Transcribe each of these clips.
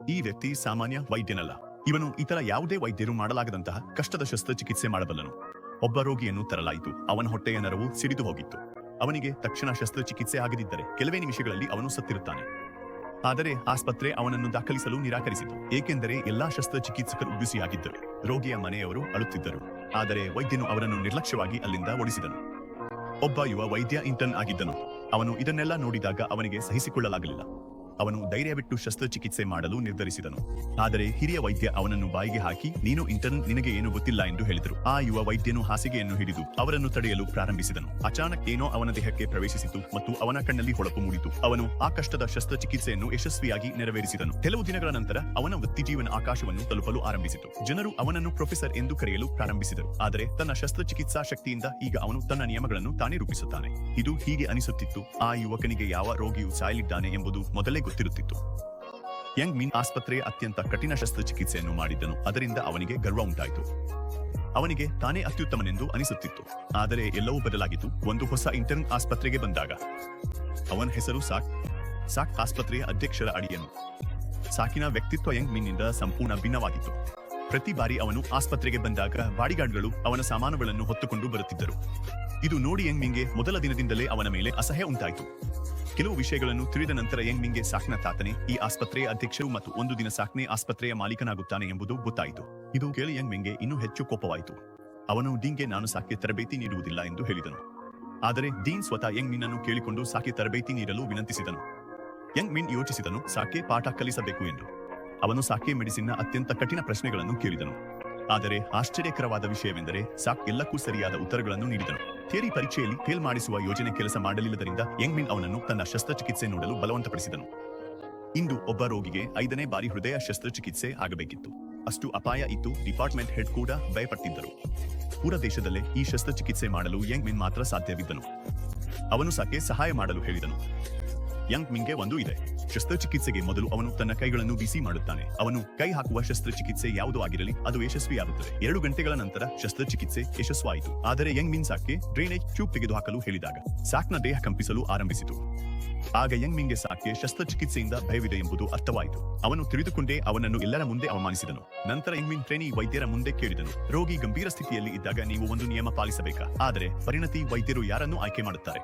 ಈ ವ್ಯಕ್ತಿ ಸಾಮಾನ್ಯ ವೈದ್ಯನಲ್ಲ. ಇವನು ಇತರ ಯಾವುದೇ ವೈದ್ಯರು ಮಾಡಲಾಗದಂತಹ ಕಷ್ಟದ ಶಸ್ತ್ರಚಿಕಿತ್ಸೆ ಮಾಡಬಲ್ಲನು. ಒಬ್ಬ ರೋಗಿಯನ್ನು ತರಲಾಯಿತು. ಅವನ ಹೊಟ್ಟೆಯ ನರವು ಸಿಡಿದು ಹೋಗಿತ್ತು. ಅವನಿಗೆ ತಕ್ಷಣ ಶಸ್ತ್ರಚಿಕಿತ್ಸೆ ಆಗದಿದ್ದರೆ ಕೆಲವೇ ನಿಮಿಷಗಳಲ್ಲಿ ಅವನು ಸತ್ತಿರುತ್ತಾನೆ. ಆದರೆ ಆಸ್ಪತ್ರೆ ಅವನನ್ನು ದಾಖಲಿಸಲು ನಿರಾಕರಿಸಿತು, ಏಕೆಂದರೆ ಎಲ್ಲಾ ಶಸ್ತ್ರಚಿಕಿತ್ಸಕರು ಬ್ಯುಸಿಯಾಗಿದ್ದರು. ರೋಗಿಯ ಮನೆಯವರು ಅಳುತ್ತಿದ್ದರು. ಆದರೆ ವೈದ್ಯನು ಅವರನ್ನು ನಿರ್ಲಕ್ಷ್ಯವಾಗಿ ಅಲ್ಲಿಂದ ಓಡಿಸಿದನು. ಒಬ್ಬ ಯುವ ವೈದ್ಯ ಇಂಟರ್ನ್ ಆಗಿದ್ದನು. ಅವನು ಇದನ್ನೆಲ್ಲ ನೋಡಿದಾಗ ಅವನಿಗೆ ಸಹಿಸಿಕೊಳ್ಳಲಾಗಲಿಲ್ಲ. ಅವನು ಧೈರ್ಯ ಬಿಟ್ಟು ಶಸ್ತ್ರಚಿಕಿತ್ಸೆ ಮಾಡಲು ನಿರ್ಧರಿಸಿದನು. ಆದರೆ ಹಿರಿಯ ವೈದ್ಯ ಅವನನ್ನು ಬಾಯಿಗೆ ಹಾಕಿ, ನೀನು ಇಂಟರ್ನ್, ನಿನಗೆ ಏನು ಗೊತ್ತಿಲ್ಲ ಎಂದು ಹೇಳಿದರು. ಆ ಯುವ ವೈದ್ಯನು ಹಾಸಿಗೆಯನ್ನು ಹಿಡಿದು ಅವರನ್ನು ತಡೆಯಲು ಪ್ರಾರಂಭಿಸಿದನು. ಅಚಾನಕ್ ಏನೋ ಅವನ ದೇಹಕ್ಕೆ ಪ್ರವೇಶಿಸಿತು ಮತ್ತು ಅವನ ಕಣ್ಣಲ್ಲಿ ಹೊಳಪು ಮೂಡಿತು. ಅವನು ಆ ಕಷ್ಟದ ಶಸ್ತ್ರಚಿಕಿತ್ಸೆಯನ್ನು ಯಶಸ್ವಿಯಾಗಿ ನೆರವೇರಿಸಿದನು. ಕೆಲವು ದಿನಗಳ ನಂತರ ಅವನ ವೃತ್ತಿಜೀವನ ಆಕಾಶವನ್ನು ತಲುಪಲು ಆರಂಭಿಸಿತು. ಜನರು ಅವನನ್ನು ಪ್ರೊಫೆಸರ್ ಎಂದು ಕರೆಯಲು ಪ್ರಾರಂಭಿಸಿದರು. ಆದರೆ ತನ್ನ ಶಸ್ತ್ರಚಿಕಿತ್ಸಾ ಶಕ್ತಿಯಿಂದ ಈಗ ಅವನು ತನ್ನ ನಿಯಮಗಳನ್ನು ತಾನೇ ರೂಪಿಸುತ್ತಾನೆ. ಇದು ಹೀಗೆ ಅನಿಸುತ್ತಿತ್ತು, ಆ ಯುವಕನಿಗೆ ಯಾವ ರೋಗಿಯು ಸಾಯಲಿದ್ದಾನೆ ಎಂಬುದು ಮೊದಲೇ ಗೊತ್ತಿರುತ್ತಿತ್ತು. ಯಂಗ್ ಮಿನ್ ಆಸ್ಪತ್ರೆಯ ಅತ್ಯಂತ ಕಠಿಣ ಶಸ್ತ್ರಚಿಕಿತ್ಸೆಯನ್ನು ಮಾಡಿದ್ದನು. ಅದರಿಂದ ಅವನಿಗೆ ಗರ್ವ ಉಂಟಾಯಿತು. ಅವನಿಗೆ ತಾನೇ ಅತ್ಯುತ್ತಮನೆಂದು ಅನಿಸುತ್ತಿತ್ತು. ಆದರೆ ಎಲ್ಲವೂ ಬದಲಾಗಿತ್ತು ಒಂದು ಹೊಸ ಇಂಟರ್ನ್ ಆಸ್ಪತ್ರೆಗೆ ಬಂದಾಗ. ಅವನ ಹೆಸರು ಸಾಕ್ ಆಸ್ಪತ್ರೆಯ ಅಧ್ಯಕ್ಷರ ಅಡಿಯನು. ಸಾಕಿನ ವ್ಯಕ್ತಿತ್ವ ಯಂಗ್ ಮಿನ್ನಿಂದ ಸಂಪೂರ್ಣ ಭಿನ್ನವಾಗಿತ್ತು. ಪ್ರತಿ ಬಾರಿ ಅವನು ಆಸ್ಪತ್ರೆಗೆ ಬಂದಾಗ ಬಾಡಿಗಾರ್ಡ್ಗಳು ಅವನ ಸಾಮಾನುಗಳನ್ನು ಹೊತ್ತುಕೊಂಡು ಬರುತ್ತಿದ್ದರು. ಇದು ನೋಡಿ ಯಂಗ್ ಮಿನ್ಗೆ ಮೊದಲ ದಿನದಿಂದಲೇ ಅವನ ಮೇಲೆ ಅಸಹ್ಯ ಉಂಟಾಯಿತು. ಕೆಲವು ವಿಷಯಗಳನ್ನು ತಿಳಿದ ನಂತರ ಯಂಗ್ ಮಿನ್ಗೆ ಸಾಕ್ನ ತಾತನೇ ಈ ಆಸ್ಪತ್ರೆಯ ಅಧ್ಯಕ್ಷರು ಮತ್ತು ಒಂದು ದಿನ ಸಾಕ್ನೆ ಆಸ್ಪತ್ರೆಯ ಮಾಲೀಕನಾಗುತ್ತಾನೆ ಎಂಬುದು ಗೊತ್ತಾಯಿತು. ಇದು ಕೇಳಿ ಯಂಗ್ ಮಿನ್ಗೆ ಇನ್ನೂ ಹೆಚ್ಚು ಕೋಪವಾಯಿತು. ಅವನು ಡೀನ್ಗೆ ನಾನು ಸಾಕ್ಗೆ ತರಬೇತಿ ನೀಡುವುದಿಲ್ಲ ಎಂದು ಹೇಳಿದನು. ಆದರೆ ಡೀನ್ ಸ್ವತಃ ಯಂಗ್ ಮಿನ್ ಅನ್ನು ಕೇಳಿಕೊಂಡು ಸಾಕ್ಗೆ ತರಬೇತಿ ನೀಡಲು ವಿನಂತಿಸಿದನು. ಯಂಗ್ ಮಿನ್ ಯೋಚಿಸಿದನು, ಸಾಕ್ಗೆ ಪಾಠ ಕಲಿಸಬೇಕು ಎಂದು. ಅವನು ಸಾಕ್ಗೆ ಮೆಡಿಸಿನ್ನ ಅತ್ಯಂತ ಕಠಿಣ ಪ್ರಶ್ನೆಗಳನ್ನು ಕೇಳಿದನು. ಆದರೆ ಆಶ್ಚರ್ಯಕರವಾದ ವಿಷಯವೆಂದರೆ ಸಾಕ್ ಎಲ್ಲಕ್ಕೂ ಸರಿಯಾದ ಉತ್ತರಗಳನ್ನು ನೀಡಿದನು. ಥಿಯರಿ ಪರೀಕ್ಷೆಯಲ್ಲಿ ಫೇಲ್ ಮಾಡಿಸುವ ಯೋಜನೆ ಕೆಲಸ ಮಾಡಲಿಲ್ಲದರಿಂದ ಯಂಗ್ ಮಿನ್ ಅವನನ್ನು ತನ್ನ ಶಸ್ತ್ರಚಿಕಿತ್ಸೆ ನೋಡಲು ಬಲವಂತಪಡಿಸಿದನು. ಇಂದು ಒಬ್ಬ ರೋಗಿಗೆ 5ನೇ ಬಾರಿ ಹೃದಯ ಶಸ್ತ್ರಚಿಕಿತ್ಸೆ ಆಗಬೇಕಿತ್ತು. ಅಷ್ಟು ಅಪಾಯ ಇತ್ತು. ಡಿಪಾರ್ಟ್ಮೆಂಟ್ ಹೆಡ್ ಕೂಡ ಭಯಪಟ್ಟಿದ್ದರು. ಪೂರ ದೇಶದಲ್ಲೇ ಈ ಶಸ್ತ್ರಚಿಕಿತ್ಸೆ ಮಾಡಲು ಯಂಗ್ ಮಿನ್ ಮಾತ್ರ ಸಾಧ್ಯವಿದ್ದನು. ಅವನು ಸಾಕ್ಗೆ ಸಹಾಯ ಮಾಡಲು ಹೇಳಿದನು. ಯಂಗ್ ಮಿನ್ಗೆ ಒಂದು ಇದೆ. ಶಸ್ತ್ರಚಿಕಿತ್ಸೆಗೆ ಮೊದಲು ಅವನು ತನ್ನ ಕೈಗಳನ್ನು ಬಿಸಿ ಮಾಡುತ್ತಾನೆ. ಅವನು ಕೈ ಹಾಕುವ ಶಸ್ತ್ರಚಿಕಿತ್ಸೆ ಯಾವುದೋ ಆಗಿರಲಿ, ಅದು ಯಶಸ್ವಿಯಾಗುತ್ತದೆ. 2 ಗಂಟೆಗಳ ನಂತರ ಶಸ್ತ್ರಚಿಕಿತ್ಸೆ ಯಶಸ್ವಾಯಿತು. ಆದರೆ ಯಂಗ್ ಮಿನ್ ಸಾಕ್ಗೆ ಡ್ರೈನೇಜ್ ಟ್ಯೂಬ್ ತೆಗೆದುಹಾಕಲು ಹೇಳಿದಾಗ ಸಾಕ್ನ ದೇಹ ಕಂಪಿಸಲು ಆರಂಭಿಸಿತು. ಆಗ ಯಂಗ್ ಮಿನ್ಗೆ ಸಾಕ್ಗೆ ಶಸ್ತ್ರಚಿಕಿತ್ಸೆಯಿಂದ ಭಯವಿದೆ ಎಂಬುದು ಅರ್ಥವಾಯಿತು. ಅವನು ತಿಳಿದುಕೊಂಡೇ ಅವನನ್ನು ಎಲ್ಲರ ಮುಂದೆ ಅವಮಾನಿಸಿದನು. ನಂತರ ಯಂಗ್ ಮಿನ್ ಟ್ರೈನಿ ವೈದ್ಯರ ಮುಂದೆ ಕೇಳಿದನು, ರೋಗಿ ಗಂಭೀರ ಸ್ಥಿತಿಯಲ್ಲಿ ಇದ್ದಾಗ ನೀವು ಒಂದು ನಿಯಮ ಪಾಲಿಸಬೇಕಾ? ಆದರೆ ಪರಿಣತಿ ವೈದ್ಯರು ಯಾರನ್ನು ಆಯ್ಕೆ ಮಾಡುತ್ತಾರೆ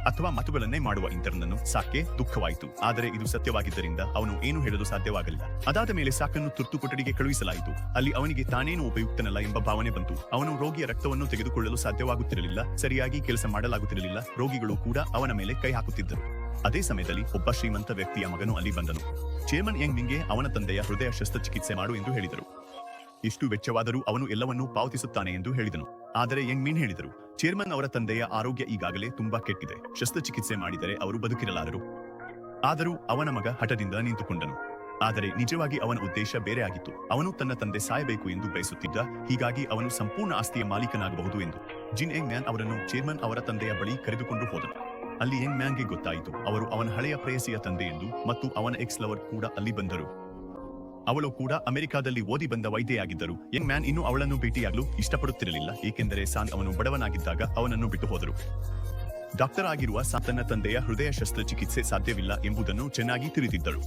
ಅಥವಾ ಮಾತುಗಳನ್ನೇ ಮಾಡುವ ಇಂಟರ್ನ್ ಅನ್ನು? ಸಾಕ್ಗೆ ದುಃಖವಾಯಿತು. ಆದರೆ ಇದು ಸತ್ಯವಾಗಿದ್ದರಿಂದ ಅವನು ಏನು ಹೇಳಲು ಸಾಧ್ಯವಾಗಲಿಲ್ಲ. ಅದಾದ ಮೇಲೆ ಸಾಕನ್ನು ತುರ್ತು ಕೊಠಡಿಗೆ ಕಳುಹಿಸಲಾಯಿತು. ಅಲ್ಲಿ ಅವನಿಗೆ ತಾನೇನು ಉಪಯುಕ್ತನಲ್ಲ ಎಂಬ ಭಾವನೆ ಬಂತು. ಅವನು ರೋಗಿಯ ರಕ್ತವನ್ನು ತೆಗೆದುಕೊಳ್ಳಲು ಸಾಧ್ಯವಾಗುತ್ತಿರಲಿಲ್ಲ, ಸರಿಯಾಗಿ ಕೆಲಸ ಮಾಡಲಾಗುತ್ತಿರಲಿಲ್ಲ. ರೋಗಿಗಳು ಕೂಡ ಅವನ ಮೇಲೆ ಕೈ ಹಾಕುತ್ತಿದ್ದರು. ಅದೇ ಸಮಯದಲ್ಲಿ ಒಬ್ಬ ಶ್ರೀಮಂತ ವ್ಯಕ್ತಿಯ ಮಗನು ಅಲ್ಲಿ ಬಂದನು. ಚೇರ್ಮನ್ ಯಂಗ್ ಮಿನ್ಗೆ ಅವನ ತಂದೆಯ ಹೃದಯ ಶಸ್ತ್ರಚಿಕಿತ್ಸೆ ಮಾಡು ಎಂದು ಹೇಳಿದರು. ಎಷ್ಟು ವೆಚ್ಚವಾದರೂ ಅವನು ಎಲ್ಲವನ್ನೂ ಪಾವತಿಸುತ್ತಾನೆ ಎಂದು ಹೇಳಿದನು. ಆದರೆ ಯಂಗ್ ಮಿನ್ ಹೇಳಿದರು, ಚೇರ್ಮನ್ ಅವರ ತಂದೆಯ ಆರೋಗ್ಯ ಈಗಾಗಲೇ ತುಂಬಾ ಕೆಟ್ಟಿದೆ. ಶಸ್ತ್ರಚಿಕಿತ್ಸೆ ಮಾಡಿದರೆ ಅವರು ಬದುಕಿರಲಾರರು. ಆದರೂ ಅವನ ಮಗ ಹಠದಿಂದ ನಿಂತುಕೊಂಡನು. ಆದರೆ ನಿಜವಾಗಿ ಅವನ ಉದ್ದೇಶ ಬೇರೆ ಆಗಿತ್ತು. ಅವನು ತನ್ನ ತಂದೆ ಸಾಯಬೇಕು ಎಂದು ಬಯಸುತ್ತಿದ್ದ, ಹೀಗಾಗಿ ಅವನು ಸಂಪೂರ್ಣ ಆಸ್ತಿಯ ಮಾಲೀಕನಾಗಬಹುದು ಎಂದು. ಜಿನ್ ಯಂಗ್ ಮ್ಯಾನ್ ಅವರನ್ನು ಚೇರ್ಮನ್ ಅವರ ತಂದೆಯ ಬಳಿ ಕರೆದುಕೊಂಡು ಹೋದನು. ಅಲ್ಲಿ ಯಂಗ್ ಮ್ಯಾನ್ಗೆ ಗೊತ್ತಾಯಿತು ಅವರು ಅವನ ಹಳೆಯ ಪ್ರೇಯಸಿಯ ತಂದೆ ಎಂದು, ಮತ್ತು ಅವನ ಎಕ್ಸ್ ಲವರ್ ಕೂಡ ಅಲ್ಲಿ ಬಂದರು. ಅವಳು ಕೂಡ ಅಮೆರಿಕಾದಲ್ಲಿ ಓದಿ ಬಂದ ವೈದ್ಯೆಯಾಗಿದ್ದರು. ಯಂಗ್ ಮ್ಯಾನ್ ಇನ್ನೂ ಅವಳನ್ನು ಭೇಟಿಯಾಗಲು ಇಷ್ಟಪಡುತ್ತಿರಲಿಲ್ಲ, ಏಕೆಂದರೆ ಸಾನ್ ಅವನು ಬಡವನಾಗಿದ್ದಾಗ ಅವನನ್ನು ಬಿಟ್ಟು ಹೋದರು. ಡಾಕ್ಟರ್ ಆಗಿರುವ ಸಾನ್ ತನ್ನ ತಂದೆಯ ಹೃದಯ ಶಸ್ತ್ರಚಿಕಿತ್ಸೆ ಸಾಧ್ಯವಿಲ್ಲ ಎಂಬುದನ್ನು ಚೆನ್ನಾಗಿ ತಿಳಿದಿದ್ದಳು.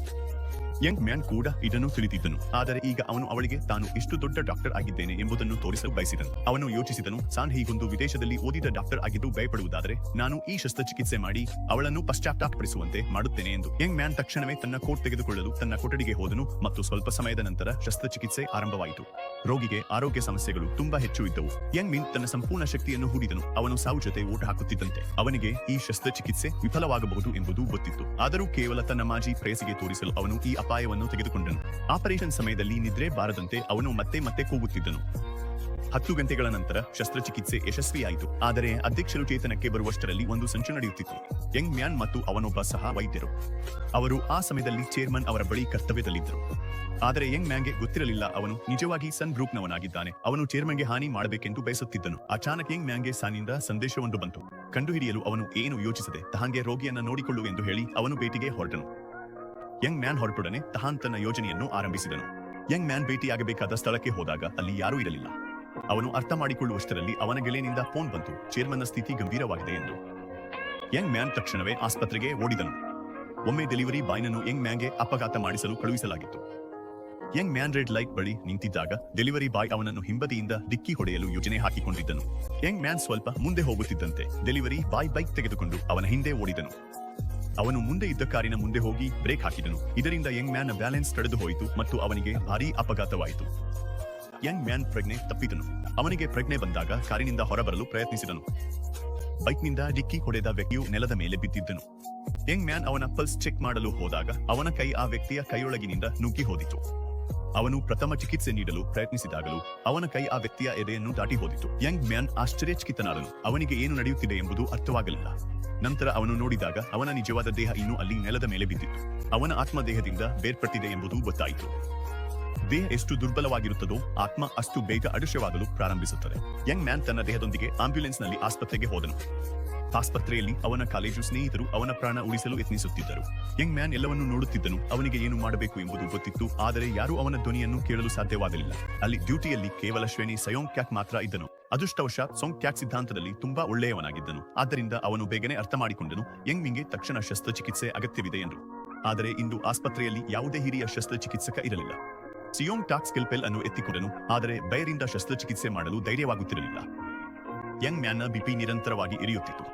ಯಂಗ್ ಮ್ಯಾನ್ ಕೂಡ ಇದನ್ನು ತಿಳಿದಿದ್ದನು. ಆದರೆ ಈಗ ಅವನು ಅವಳಿಗೆ ತಾನು ಎಷ್ಟು ದೊಡ್ಡ ಡಾಕ್ಟರ್ ಆಗಿದ್ದೇನೆ ಎಂಬುದನ್ನು ತೋರಿಸಲು ಬಯಸಿದನು. ಅವನು ಯೋಚಿಸಿದನು, ಸಾನ್ ಹೀಗೊಂದು ವಿದೇಶದಲ್ಲಿ ಓದಿದ ಡಾಕ್ಟರ್ ಆಗಿದ್ದು ಭಯಪಡುವುದಾದರೆ ನಾನು ಈ ಶಸ್ತ್ರಚಿಕಿತ್ಸೆ ಮಾಡಿ ಅವಳನ್ನು ಪಶ್ಚಾತ್ತಾಪಪಡಿಸುವಂತೆ ಮಾಡುತ್ತೇನೆ ಎಂದು. ಯಂಗ್ ಮ್ಯಾನ್ ತಕ್ಷಣವೇ ತನ್ನ ಕೋಟ್ ತೆಗೆದುಕೊಳ್ಳಲು ತನ್ನ ಕೊಠಡಿಗೆ ಹೋದನು ಮತ್ತು ಸ್ವಲ್ಪ ಸಮಯದ ನಂತರ ಶಸ್ತ್ರಚಿಕಿತ್ಸೆ ಆರಂಭವಾಯಿತು. ರೋಗಿಗೆ ಆರೋಗ್ಯ ಸಮಸ್ಯೆಗಳು ತುಂಬಾ ಹೆಚ್ಚು ಇದ್ದವು. ಯಂಗ್ ಮಿನ್ ತನ್ನ ಸಂಪೂರ್ಣ ಶಕ್ತಿಯನ್ನು ಹೂಡಿದನು. ಅವನು ಸಾವು ಜೊತೆ ಓಟ ಹಾಕುತ್ತಿದ್ದಂತೆ ಅವನಿಗೆ ಈ ಶಸ್ತ್ರಚಿಕಿತ್ಸೆ ವಿಫಲವಾಗಬಹುದು ಎಂಬುದು ಗೊತ್ತಿತ್ತು. ಆದರೂ ಕೇವಲ ತನ್ನ ಮಾಜಿ ಪ್ರೇಯಸಿಗೆ ತೋರಿಸಲು ಅವನು ಈ ಅಪಾಯವನ್ನು ತೆಗೆದುಕೊಂಡನು. ಆಪರೇಷನ್ ಸಮಯದಲ್ಲಿ ನಿದ್ರೆ ಬಾರದಂತೆ ಅವನು ಮತ್ತೆ ಮತ್ತೆ ಕೂಗುತ್ತಿದ್ದನು. 10 ಗಂಟೆಗಳ ನಂತರ ಶಸ್ತ್ರಚಿಕಿತ್ಸೆ ಯಶಸ್ವಿಯಾಯಿತು. ಆದರೆ ಅಧ್ಯಕ್ಷರು ಚೇತನಕ್ಕೆ ಬರುವಷ್ಟರಲ್ಲಿ ಒಂದು ಸಂಚು ನಡೆಯುತ್ತಿತ್ತು. ಯಂಗ್ ಮ್ಯಾನ್ ಮತ್ತು ಅವನೊಬ್ಬ ಸಹ ವೈದ್ಯರು. ಅವರು ಆ ಸಮಯದಲ್ಲಿ ಚೇರ್ಮನ್ ಅವರ ಬಳಿ ಕರ್ತವ್ಯದಲ್ಲಿದ್ದರು. ಆದರೆ ಯಂಗ್ ಮ್ಯಾನ್ಗೆ ಗೊತ್ತಿರಲಿಲ್ಲ ಅವನು ನಿಜವಾಗಿ ಸನ್ ಗ್ರೂಪ್ನವನಾಗಿದ್ದಾನೆ. ಅವನು ಚೇರ್ಮನ್ಗೆ ಹಾನಿ ಮಾಡಬೇಕೆಂದು ಬಯಸುತ್ತಿದ್ದನು. ಅಚಾನಕ್ ಯಂಗ್ ಮ್ಯಾನ್ಗೆ ಸಾನಿಂದ ಸಂದೇಶವೊಂದು ಬಂತು. ಕಂಡುಹಿಡಿಯಲು ಅವನು ಏನು ಯೋಚಿಸದೆ ತಹಾನ್ಗೆ ರೋಗಿಯನ್ನ ನೋಡಿಕೊಳ್ಳು ಎಂದು ಹೇಳಿ ಅವನು ಭೇಟಿಗೆ ಹೊರಟನು. ಯಂಗ್ ಮ್ಯಾನ್ ಹೊರಟೊಡನೆ ತಹಾನ್ ತನ್ನ ಯೋಜನೆಯನ್ನು ಆರಂಭಿಸಿದನು. ಯಂಗ್ ಮ್ಯಾನ್ ಭೇಟಿಯಾಗಬೇಕಾದ ಸ್ಥಳಕ್ಕೆ ಹೋದಾಗ ಅಲ್ಲಿ ಯಾರೂ ಇರಲಿಲ್ಲ. ಅವನು ಅರ್ಥ ಮಾಡಿಕೊಳ್ಳುವಷ್ಟರಲ್ಲಿ ಅವನ ಗೆಳೆಯನಿಂದ ಫೋನ್ ಬಂತು, ಚೇರ್ಮನ್ನ ಸ್ಥಿತಿ ಗಂಭೀರವಾಗಿದೆ ಎಂದು. ಯಂಗ್ ಮ್ಯಾನ್ ತಕ್ಷಣವೇ ಆಸ್ಪತ್ರೆಗೆ ಓಡಿದನು. ಒಮ್ಮೆ ಡೆಲಿವರಿ ಬಾಯ್ನನ್ನು ಯಂಗ್ ಮ್ಯಾನ್ಗೆ ಅಪಘಾತ ಮಾಡಿಸಲು ಕಳುಹಿಸಲಾಗಿತ್ತು. ಯಂಗ್ ಮ್ಯಾನ್ ರೆಡ್ ಲೈಟ್ ಬಳಿ ನಿಂತಿದ್ದಾಗ ಡೆಲಿವರಿ ಬಾಯ್ ಅವನನ್ನು ಹಿಂಬದಿಯಿಂದ ಡಿಕ್ಕಿ ಹೊಡೆಯಲು ಯೋಜನೆ ಹಾಕಿಕೊಂಡಿದ್ದನು. ಯಂಗ್ ಮ್ಯಾನ್ ಸ್ವಲ್ಪ ಮುಂದೆ ಹೋಗುತ್ತಿದ್ದಂತೆ ಡೆಲಿವರಿ ಬಾಯ್ ಬೈಕ್ ತೆಗೆದುಕೊಂಡು ಅವನ ಹಿಂದೆ ಓಡಿದನು. ಅವನು ಮುಂದೆ ಇದ್ದ ಕಾರಿನ ಮುಂದೆ ಹೋಗಿ ಬ್ರೇಕ್ ಹಾಕಿದನು. ಇದರಿಂದ ಯಂಗ್ ಮ್ಯಾನ್ ಬ್ಯಾಲೆನ್ಸ್ ಕಳೆದು ಹೋಯಿತು ಮತ್ತು ಅವನಿಗೆ ಭಾರೀ ಅಪಘಾತವಾಯಿತು. ಯಂಗ್ ಮ್ಯಾನ್ ಪ್ರಜ್ಞೆ ತಪ್ಪಿದನು. ಅವನಿಗೆ ಪ್ರಜ್ಞೆ ಬಂದಾಗ ಕಾರಿನಿಂದ ಹೊರಬರಲು ಪ್ರಯತ್ನಿಸಿದನು. ಬೈಕ್ನಿಂದ ಡಿಕ್ಕಿ ಹೊಡೆದ ವ್ಯಕ್ತಿಯು ನೆಲದ ಮೇಲೆ ಬಿದ್ದಿದ್ದನು. ಯಂಗ್ ಮ್ಯಾನ್ ಅವನ ಪಲ್ಸ್ ಚೆಕ್ ಮಾಡಲು ಹೋದಾಗ ಅವನ ಕೈ ಆ ವ್ಯಕ್ತಿಯ ಕೈಯೊಳಗಿನಿಂದ ನುಗ್ಗಿ ಹೋದಿತು. ಅವನು ಪ್ರಥಮ ಚಿಕಿತ್ಸೆ ನೀಡಲು ಪ್ರಯತ್ನಿಸಿದಾಗಲೂ ಅವನ ಕೈ ಆ ವ್ಯಕ್ತಿಯ ಎದೆಯನ್ನು ದಾಟಿ ಹೋದಿತು. Young man ಆಶ್ಚರ್ಯಚಕಿತನಾದನು. ಅವನಿಗೆ ಏನು ನಡೆಯುತ್ತಿದೆ ಎಂಬುದು ಅರ್ಥವಾಗಲಿಲ್ಲ. ನಂತರ ಅವನು ನೋಡಿದಾಗ ಅವನ ನಿಜವಾದ ದೇಹ ಇನ್ನೂ ಅಲ್ಲಿ ನೆಲದ ಮೇಲೆ ಬಿದ್ದಿತ್ತು. ಅವನ ಆತ್ಮ ದೇಹದಿಂದ ಬೇರ್ಪಟ್ಟಿದೆ ಎಂಬುದು ಗೊತ್ತಾಯಿತು. ದೇಹ ಎಷ್ಟು ದುರ್ಬಲವಾಗಿರುತ್ತದೋ ಆತ್ಮ ಅಷ್ಟು ಬೇಗ ಅದೃಶ್ಯವಾಗಲು ಪ್ರಾರಂಭಿಸುತ್ತದೆ. ಯಂಗ್ ಮ್ಯಾನ್ ತನ್ನ ದೇಹದೊಂದಿಗೆ ಆಂಬ್ಯುಲೆನ್ಸ್ನಲ್ಲಿ ಆಸ್ಪತ್ರೆಗೆ ಹೋದನು. ಆಸ್ಪತ್ರೆಯಲ್ಲಿ ಅವನ ಕಾಲೇಜು ಸ್ನೇಹಿತರು ಅವನ ಪ್ರಾಣ ಉಳಿಸಲು ಯತ್ನಿಸುತ್ತಿದ್ದರು. ಯಂಗ್ ಮ್ಯಾನ್ ಎಲ್ಲವನ್ನೂ ನೋಡುತ್ತಿದ್ದನು. ಅವನಿಗೆ ಏನು ಮಾಡಬೇಕು ಎಂಬುದು ಗೊತ್ತಿತ್ತು, ಆದರೆ ಯಾರೂ ಅವನ ಧ್ವನಿಯನ್ನು ಕೇಳಲು ಸಾಧ್ಯವಾಗಲಿಲ್ಲ. ಅಲ್ಲಿ ಡ್ಯೂಟಿಯಲ್ಲಿ ಕೇವಲ ಶ್ರೇಣಿ ಸಯೋಂಗ್ ಕ್ಯಾಕ್ ಮಾತ್ರ ಇದ್ದನು. ಅದೃಷ್ಟವಶಾತ್ ಸೋಂಗ್ ಕ್ಯಾಕ್ ಸಿದ್ಧಾಂತದಲ್ಲಿ ತುಂಬಾ ಒಳ್ಳೆಯವನಾಗಿದ್ದನು. ಆದ್ದರಿಂದ ಅವನು ಬೇಗನೆ ಅರ್ಥ ಮಾಡಿಕೊಂಡನು ಯಂಗ್ ಮಿಂಗೆ ತಕ್ಷಣ ಶಸ್ತ್ರಚಿಕಿತ್ಸೆ ಅಗತ್ಯವಿದೆ ಎಂದು. ಆದರೆ ಇಂದು ಆಸ್ಪತ್ರೆಯಲ್ಲಿ ಯಾವುದೇ ಹಿರಿಯ ಶಸ್ತ್ರಚಿಕಿತ್ಸಕ ಇರಲಿಲ್ಲ. ಸಿಯೋಂಗ್ ಟಾಕ್ ಸ್ಕೆಲ್ಪೆಲ್ ಅನ್ನು ಎತ್ತಿಕೊಂಡನು, ಆದರೆ ಬೈರಿಂದ ಶಸ್ತ್ರಚಿಕಿತ್ಸೆ ಮಾಡಲು ಧೈರ್ಯವಾಗುತ್ತಿರಲಿಲ್ಲ. ಯಂಗ್ ಮ್ಯಾನ್ನ ಬಿಪಿ ನಿರಂತರವಾಗಿ ಇಳಿಯುತ್ತಿತ್ತು.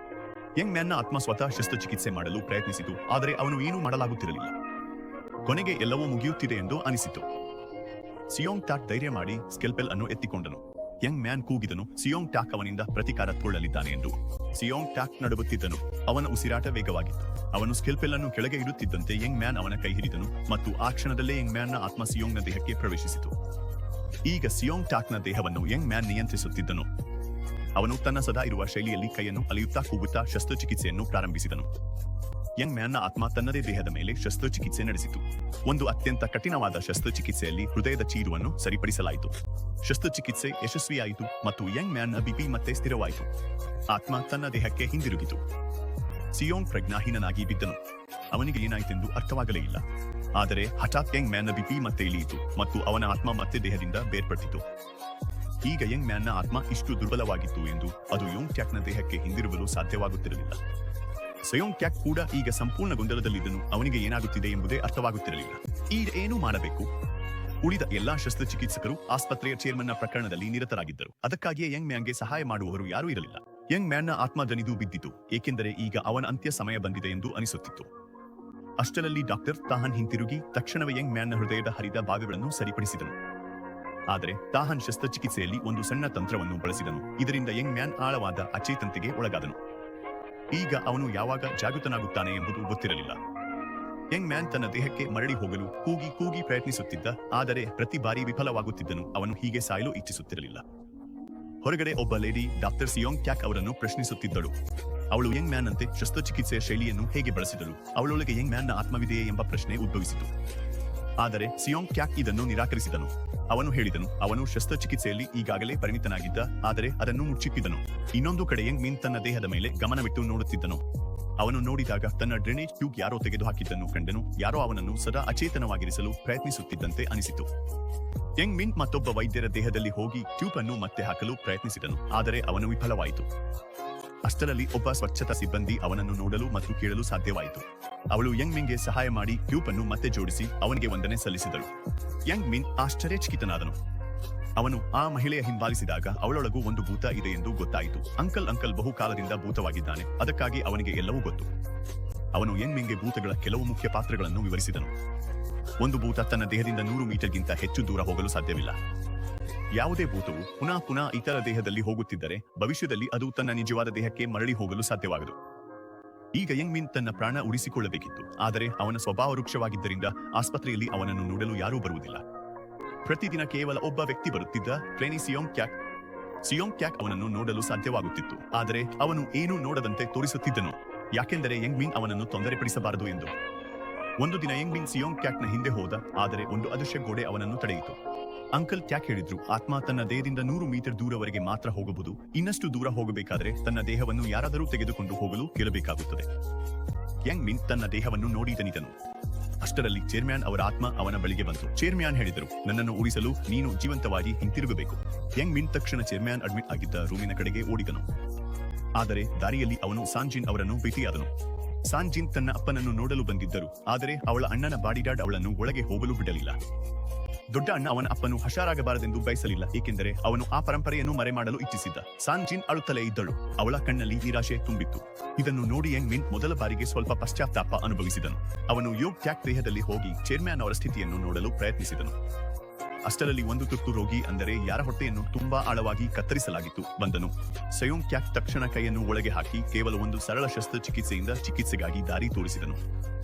ಯಂಗ್ ಮ್ಯಾನ್ನ ಆತ್ಮ ಸ್ವತಃ ಶಸ್ತ್ರಚಿಕಿತ್ಸೆ ಮಾಡಲು ಪ್ರಯತ್ನಿಸಿತು, ಆದರೆ ಅವನು ಏನೂ ಮಾಡಲಾಗುತ್ತಿರಲಿಲ್ಲ. ಕೊನೆಗೆ ಎಲ್ಲವೂ ಮುಗಿಯುತ್ತಿದೆ ಎಂದು ಅನಿಸಿತು. ಸಿಯೋಂಗ್ ಟಾಕ್ ಧೈರ್ಯ ಮಾಡಿ ಸ್ಕೆಲ್ಪೆಲ್ ಅನ್ನು ಎತ್ತಿಕೊಂಡನು. ಯಂಗ್ ಮ್ಯಾನ್ ಕೂಗಿದನು, ಸಿಯೋಂಗ್ ಟಾಕ್ ಅವನಿಂದ ಪ್ರತಿಕಾರ ತಗೊಳ್ಳಲಿದ್ದಾನೆ ಎಂದು. ಸಿಯೋಂಗ್ ಟಾಕ್ ನಡುಗುತ್ತಿದ್ದನು. ಅವನ ಉಸಿರಾಟ ವೇಗವಾಗಿತ್ತು. ಅವನು ಸ್ಕೆಲ್ಪೆಲ್ ಅನ್ನು ಕೆಳಗೆ ಇಡುತ್ತಿದ್ದಂತೆ ಯಂಗ್ ಮ್ಯಾನ್ ಅವನ ಕೈ ಹಿಡಿದನು ಮತ್ತು ಆ ಕ್ಷಣದಲ್ಲೇ ಯಂಗ್ ಮ್ಯಾನ್ನ ಆತ್ಮ ಸಿಯೋಂಗ್ನ ದೇಹಕ್ಕೆ ಪ್ರವೇಶಿಸಿತು. ಈಗ ಸಿಯೋಂಗ್ ಟಾಕ್ನ ದೇಹವನ್ನು ಯಂಗ್ ಮ್ಯಾನ್ ನಿಯಂತ್ರಿಸುತ್ತಿದ್ದನು. ಅವನು ತನ್ನ ಸದಾ ಇರುವ ಶೈಲಿಯಲ್ಲಿ ಕೈಯನ್ನು ಅಲೆಯುತ್ತಾ ಕೂಗುತ್ತಾ ಶಸ್ತ್ರಚಿಕಿತ್ಸೆಯನ್ನು ಪ್ರಾರಂಭಿಸಿದನು. ಯಂಗ್ ಮ್ಯಾನ್ನ ಆತ್ಮ ತನ್ನದೇ ದೇಹದ ಮೇಲೆ ಶಸ್ತ್ರಚಿಕಿತ್ಸೆ ನಡೆಸಿತು. ಒಂದು ಅತ್ಯಂತ ಕಠಿಣವಾದ ಶಸ್ತ್ರಚಿಕಿತ್ಸೆಯಲ್ಲಿ ಹೃದಯದ ಚೀರುವನ್ನು ಸರಿಪಡಿಸಲಾಯಿತು. ಶಸ್ತ್ರಚಿಕಿತ್ಸೆ ಯಶಸ್ವಿಯಾಯಿತು ಮತ್ತು ಯಂಗ್ ಮ್ಯಾನ್ನ ಬಿಪಿ ಮತ್ತೆ ಸ್ಥಿರವಾಯಿತು. ಆತ್ಮ ತನ್ನ ದೇಹಕ್ಕೆ ಹಿಂದಿರುಗಿತು. ಸಿಯೋಂಗ್ ಪ್ರಜ್ಞಾಹೀನನಾಗಿ ಬಿದ್ದನು. ಅವನಿಗೆ ಏನಾಯಿತೆಂದು ಅರ್ಥವಾಗಲೇ ಇಲ್ಲ. ಆದರೆ ಹಠಾತ್ ಯಂಗ್ ಮ್ಯಾನ್ನ ಬಿಪಿ ಮತ್ತೆ ಇಳಿಯಿತು ಮತ್ತು ಅವನ ಆತ್ಮ ಮತ್ತೆ ದೇಹದಿಂದ ಬೇರ್ಪಟ್ಟಿತು. ಈಗ ಯಂಗ್ ಮ್ಯಾನ್ನ ಆತ್ಮ ಇಷ್ಟು ದುರ್ಬಲವಾಗಿತ್ತು ಎಂದು ಅದು ಯೋಂಗ್ ಟ್ಯಾಕ್ನ ದೇಹಕ್ಕೆ ಹಿಂದಿರುಗಲು ಸಾಧ್ಯವಾಗುತ್ತಿರಲಿಲ್ಲ. ಸಯೋಂಗ್ ಟ್ಯಾಕ್ ಕೂಡ ಈಗ ಸಂಪೂರ್ಣ ಗೊಂದಲದಲ್ಲಿದ್ದನು. ಅವನಿಗೆ ಏನಾಗುತ್ತಿದೆ ಎಂಬುದೇ ಅರ್ಥವಾಗುತ್ತಿರಲಿಲ್ಲ. ಈಗ ಏನು ಮಾಡಬೇಕು? ಉಳಿದ ಎಲ್ಲಾ ಶಸ್ತ್ರಚಿಕಿತ್ಸಕರು ಆಸ್ಪತ್ರೆಯ ಚೇರ್ಮನ್ನ ಪ್ರಕರಣದಲ್ಲಿ ನಿರತರಾಗಿದ್ದರು. ಅದಕ್ಕಾಗಿಯೇ ಯಂಗ್ ಮ್ಯಾನ್ಗೆ ಸಹಾಯ ಮಾಡುವವರು ಯಾರೂ ಇರಲಿಲ್ಲ. ಯಂಗ್ ಮ್ಯಾನ್ನ ಆತ್ಮ ದನಿದು ಬಿದ್ದಿತು, ಏಕೆಂದರೆ ಈಗ ಅವನ ಅಂತ್ಯ ಸಮಯ ಬಂದಿದೆ ಎಂದು ಅನಿಸುತ್ತಿತ್ತು. ಅಷ್ಟರಲ್ಲಿ ಡಾಕ್ಟರ್ ತಾಹನ್ ಹಿಂತಿರುಗಿ ತಕ್ಷಣವೇ ಯಂಗ್ ಮ್ಯಾನ್ನ ಹೃದಯದ ಹರಿದ ಭಾಗಗಳನ್ನು ಸರಿಪಡಿಸಿದನು. ಆದರೆ ತಾಹನ್ ಶಸ್ತ್ರಚಿಕಿತ್ಸೆಯಲ್ಲಿ ಒಂದು ಸಣ್ಣ ತಂತ್ರವನ್ನು ಬಳಸಿದನು. ಇದರಿಂದ ಯಂಗ್ ಮ್ಯಾನ್ ಆಳವಾದ ಅಚೇತನತೆಗೆ ಒಳಗಾದನು. ಈಗ ಅವನು ಯಾವಾಗ ಜಾಗೃತನಾಗುತ್ತಾನೆ ಎಂಬುದು ಗೊತ್ತಿರಲಿಲ್ಲ. ಯಂಗ್ ಮ್ಯಾನ್ ತನ್ನ ದೇಹಕ್ಕೆ ಮರಳಿ ಹೋಗಲು ಕೂಗಿ ಕೂಗಿ ಪ್ರಯತ್ನಿಸುತ್ತಿದ್ದ, ಆದರೆ ಪ್ರತಿ ಬಾರಿ ವಿಫಲವಾಗುತ್ತಿದ್ದನು. ಅವನು ಹೀಗೆ ಸಾಯಲು ಇಚ್ಛಿಸುತ್ತಿರಲಿಲ್ಲ. ಹೊರಗಡೆ ಒಬ್ಬ ಲೇಡಿ ಡಾಕ್ಟರ್ ಸಿಯೋಂಗ್ ಟ್ಯಾಕ್ ಅವರನ್ನು ಪ್ರಶ್ನಿಸುತ್ತಿದ್ದಳು. ಅವಳು ಯಂಗ್ ಮ್ಯಾನ್ ಅಂತೆ ಶಸ್ತ್ರಚಿಕಿತ್ಸೆಯ ಶೈಲಿಯನ್ನು ಹೇಗೆ ಬಳಸಿದಳು? ಅವಳೊಳಗೆ ಯಂಗ್ ಮ್ಯಾನ್ನ ಆತ್ಮವಿದೆಯೇ ಎಂಬ ಪ್ರಶ್ನೆ ಉದ್ಭವಿಸಿತು. ಆದರೆ ಸಿಯೋಂಗ್ ಟ್ಯಾಕ್ ಇದನ್ನು ನಿರಾಕರಿಸಿದನು. ಅವನು ಹೇಳಿದನು, ಅವನು ಶಸ್ತ್ರಚಿಕಿತ್ಸೆಯಲ್ಲಿ ಈಗಾಗಲೇ ಪರಿಣಿತನಾಗಿದ್ದ, ಆದರೆ ಅದನ್ನು ಮುಚ್ಚಿಟ್ಟಿದ್ದನು. ಇನ್ನೊಂದು ಕಡೆ ಯಂಗ್ ಮಿನ್ ತನ್ನ ದೇಹದ ಮೇಲೆ ಗಮನವಿಟ್ಟು ನೋಡುತ್ತಿದ್ದನು. ಅವನು ನೋಡಿದಾಗ ತನ್ನ ಡ್ರೈನೇಜ್ ಟ್ಯೂಬ್ ಯಾರೋ ತೆಗೆದುಹಾಕಿದ್ದನ್ನು ಕಂಡನು. ಯಾರೋ ಅವನನ್ನು ಸದಾ ಅಚೇತನವಾಗಿರಿಸಲು ಪ್ರಯತ್ನಿಸುತ್ತಿದ್ದಂತೆ ಅನಿಸಿತು. ಯಂಗ್ ಮಿನ್ ಮತ್ತೊಬ್ಬ ವೈದ್ಯರ ದೇಹದಲ್ಲಿ ಹೋಗಿ ಟ್ಯೂಬ್ ಅನ್ನು ಮತ್ತೆ ಹಾಕಲು ಪ್ರಯತ್ನಿಸಿದನು, ಆದರೆ ಅವನು ವಿಫಲವಾಯಿತು. ಅಷ್ಟರಲ್ಲಿ ಒಬ್ಬ ಸ್ವಚ್ಛತಾ ಸಿಬ್ಬಂದಿ ಅವನನ್ನು ನೋಡಲು ಮತ್ತು ಕೇಳಲು ಸಾಧ್ಯವಾಯಿತು. ಅವಳು ಯಂಗ್ ಮಿನ್ಗೆ ಸಹಾಯ ಮಾಡಿ ಟ್ಯೂಬ್ ಅನ್ನು ಮತ್ತೆ ಜೋಡಿಸಿ ಅವನಿಗೆ ವಂದನೆ ಸಲ್ಲಿಸಿದಳು. ಯಂಗ್ ಮಿನ್ ಆಶ್ಚರ್ಯಚಕಿತನಾದನು. ಅವನು ಆ ಮಹಿಳೆಯ ಹಿಂಬಾಲಿಸಿದಾಗ ಅವಳೊಳಗೂ ಒಂದು ಭೂತ ಇದೆ ಎಂದು ಗೊತ್ತಾಯಿತು. ಅಂಕಲ್ ಬಹುಕಾಲದಿಂದ ಭೂತವಾಗಿದ್ದಾನೆ, ಅದಕ್ಕಾಗಿ ಅವನಿಗೆ ಎಲ್ಲವೂ ಗೊತ್ತು. ಅವನು ಯಂಗ್ ಮಿನ್ಗೆ ಭೂತಗಳ ಕೆಲವು ಮುಖ್ಯ ಪಾತ್ರಗಳನ್ನು ವಿವರಿಸಿದನು. ಒಂದು ಭೂತ ತನ್ನ ದೇಹದಿಂದ 100 ಮೀಟರ್ಗಿಂತ ಹೆಚ್ಚು ದೂರ ಹೋಗಲು ಸಾಧ್ಯವಿಲ್ಲ. ಯಾವುದೇ ಭೂತವು ಪುನಃ ಇತರ ದೇಹದಲ್ಲಿ ಹೋಗುತ್ತಿದ್ದರೆ ಭವಿಷ್ಯದಲ್ಲಿ ಅದು ತನ್ನ ನಿಜವಾದ ದೇಹಕ್ಕೆ ಮರಳಿ ಹೋಗಲು ಸಾಧ್ಯವಾಗದು. ಈಗ ಯಂಗ್ ಮಿನ್ ತನ್ನ ಪ್ರಾಣ ಉಳಿಸಿಕೊಳ್ಳಬೇಕಿತ್ತು, ಆದರೆ ಅವನ ಸ್ವಭಾವ ವೃಕ್ಷವಾಗಿದ್ದರಿಂದ ಆಸ್ಪತ್ರೆಯಲ್ಲಿ ಅವನನ್ನು ನೋಡಲು ಯಾರೂ ಬರುವುದಿಲ್ಲ. ಪ್ರತಿದಿನ ಕೇವಲ ಒಬ್ಬ ವ್ಯಕ್ತಿ ಬರುತ್ತಿದ್ದ, ಟ್ರೇನಿ ಸಿಯೋಂಗ್ ಕ್ಯಾಕ್. ಸಿಯೋಂಗ್ ಕ್ಯಾಕ್ ಅವನನ್ನು ನೋಡಲು ಸಾಧ್ಯವಾಗುತ್ತಿತ್ತು, ಆದರೆ ಅವನು ಏನೂ ನೋಡದಂತೆ ತೋರಿಸುತ್ತಿದ್ದನು, ಯಾಕೆಂದರೆ ಯಂಗ್ ಮಿನ್ ಅವನನ್ನು ತೊಂದರೆಪಡಿಸಬಾರದು ಎಂದು. ಒಂದು ದಿನ ಯಂಗ್ ಮಿನ್ ಸಿಯೋಂಗ್ ಕ್ಯಾಕ್ನ ಹಿಂದೆ ಹೋದ, ಆದರೆ ಒಂದು ಅದೃಶ್ಯ ಗೋಡೆ ಅವನನ್ನು ತಡೆಯಿತು. ಅಂಕಲ್ ಕ್ಯಾಕ್ ಹೇಳಿದ್ರು, ಆತ್ಮ ತನ್ನ ದೇಹದಿಂದ 100 ಮೀಟರ್ ದೂರವರೆಗೆ ಮಾತ್ರ ಹೋಗಬಹುದು. ಇನ್ನಷ್ಟು ದೂರ ಹೋಗಬೇಕಾದ್ರೆ ತನ್ನ ದೇಹವನ್ನು ಯಾರಾದರೂ ತೆಗೆದುಕೊಂಡು ಹೋಗಲು ಕೇಳಬೇಕಾಗುತ್ತದೆ. ಯಂಗ್ ಮಿನ್ ತನ್ನ ದೇಹವನ್ನು ನೋಡಿ ದನಿದನು. ಅಷ್ಟರಲ್ಲಿ ಚೇರ್ಮ್ಯಾನ್ ಅವರ ಆತ್ಮ ಅವನ ಬಳಿಗೆ ಬಂತು. ಚೇರ್ಮ್ಯಾನ್ ಹೇಳಿದರು, ನನ್ನನ್ನು ಉಳಿಸಲು ನೀನು ಜೀವಂತವಾಗಿ ಹಿಂತಿರುಗಬೇಕು. ಯಂಗ್ ಮಿನ್ ತಕ್ಷಣ ಚೇರ್ಮ್ಯಾನ್ ಅಡ್ಮಿಟ್ ಆಗಿದ್ದ ರೂಮಿನ ಕಡೆಗೆ ಓಡಿದನು. ಆದರೆ ದಾರಿಯಲ್ಲಿ ಅವನು ಸಾಂಜಿನ್ ಅವರನ್ನು ಭೇಟಿಯಾದನು. ಸಾನ್ ಜಿನ್ ತನ್ನ ಅಪ್ಪನನ್ನು ನೋಡಲು ಬಂದಿದ್ದರು, ಆದರೆ ಅವಳ ಅಣ್ಣನ ಬಾಡಿಗಾರ್ಡ್ ಅವಳನ್ನು ಒಳಗೆ ಹೋಗಲು ಬಿಡಲಿಲ್ಲ. ದೊಡ್ಡ ಅಣ್ಣ ಅವನ ಅಪ್ಪನು ಹಷಾರಾಗಬಾರದೆಂದು ಬಯಸಲಿಲ್ಲ, ಏಕೆಂದರೆ ಅವನು ಆ ಪರಂಪರೆಯನ್ನು ಮರೆಮಾಡಲು ಇಚ್ಛಿಸಿದ್ದ. ಸಾನ್ ಜಿನ್ ಅಳುತ್ತಲೇ ಇದ್ದಳು, ಅವಳ ಕಣ್ಣಲ್ಲಿ ನಿರಾಶೆ ತುಂಬಿತ್ತು. ಇದನ್ನು ನೋಡಿ ಯಂಗ್ ಮಿನ್ ಮೊದಲ ಬಾರಿಗೆ ಸ್ವಲ್ಪ ಪಶ್ಚಾತ್ತಾಪ ಅನುಭವಿಸಿದನು. ಅವನು ಯೋಗ್ ಟ್ಯಾಕ್ ದೇಹದಲ್ಲಿ ಹೋಗಿ ಚೇರ್ಮನ್ ಅವರ ಸ್ಥಿತಿಯನ್ನು ನೋಡಲು ಪ್ರಯತ್ನಿಸಿದನು. ಅಷ್ಟರಲ್ಲಿ ಒಂದು ತುರ್ತು ರೋಗಿ, ಅಂದರೆ ಯಾರ ಹೊಟ್ಟೆಯನ್ನು ತುಂಬಾ ಆಳವಾಗಿ ಕತ್ತರಿಸಲಾಗಿತ್ತು, ಬಂದನು. ಸಯೋಂಗ್ ಕ್ಯಾಕ್ ತಕ್ಷಣ ಕೈಯನ್ನು ಒಳಗೆ ಹಾಕಿ ಕೇವಲ ಒಂದು ಸರಳ ಶಸ್ತ್ರಚಿಕಿತ್ಸೆಯಿಂದ ಚಿಕಿತ್ಸೆಗಾಗಿ ದಾರಿ ತೋರಿಸಿದನು.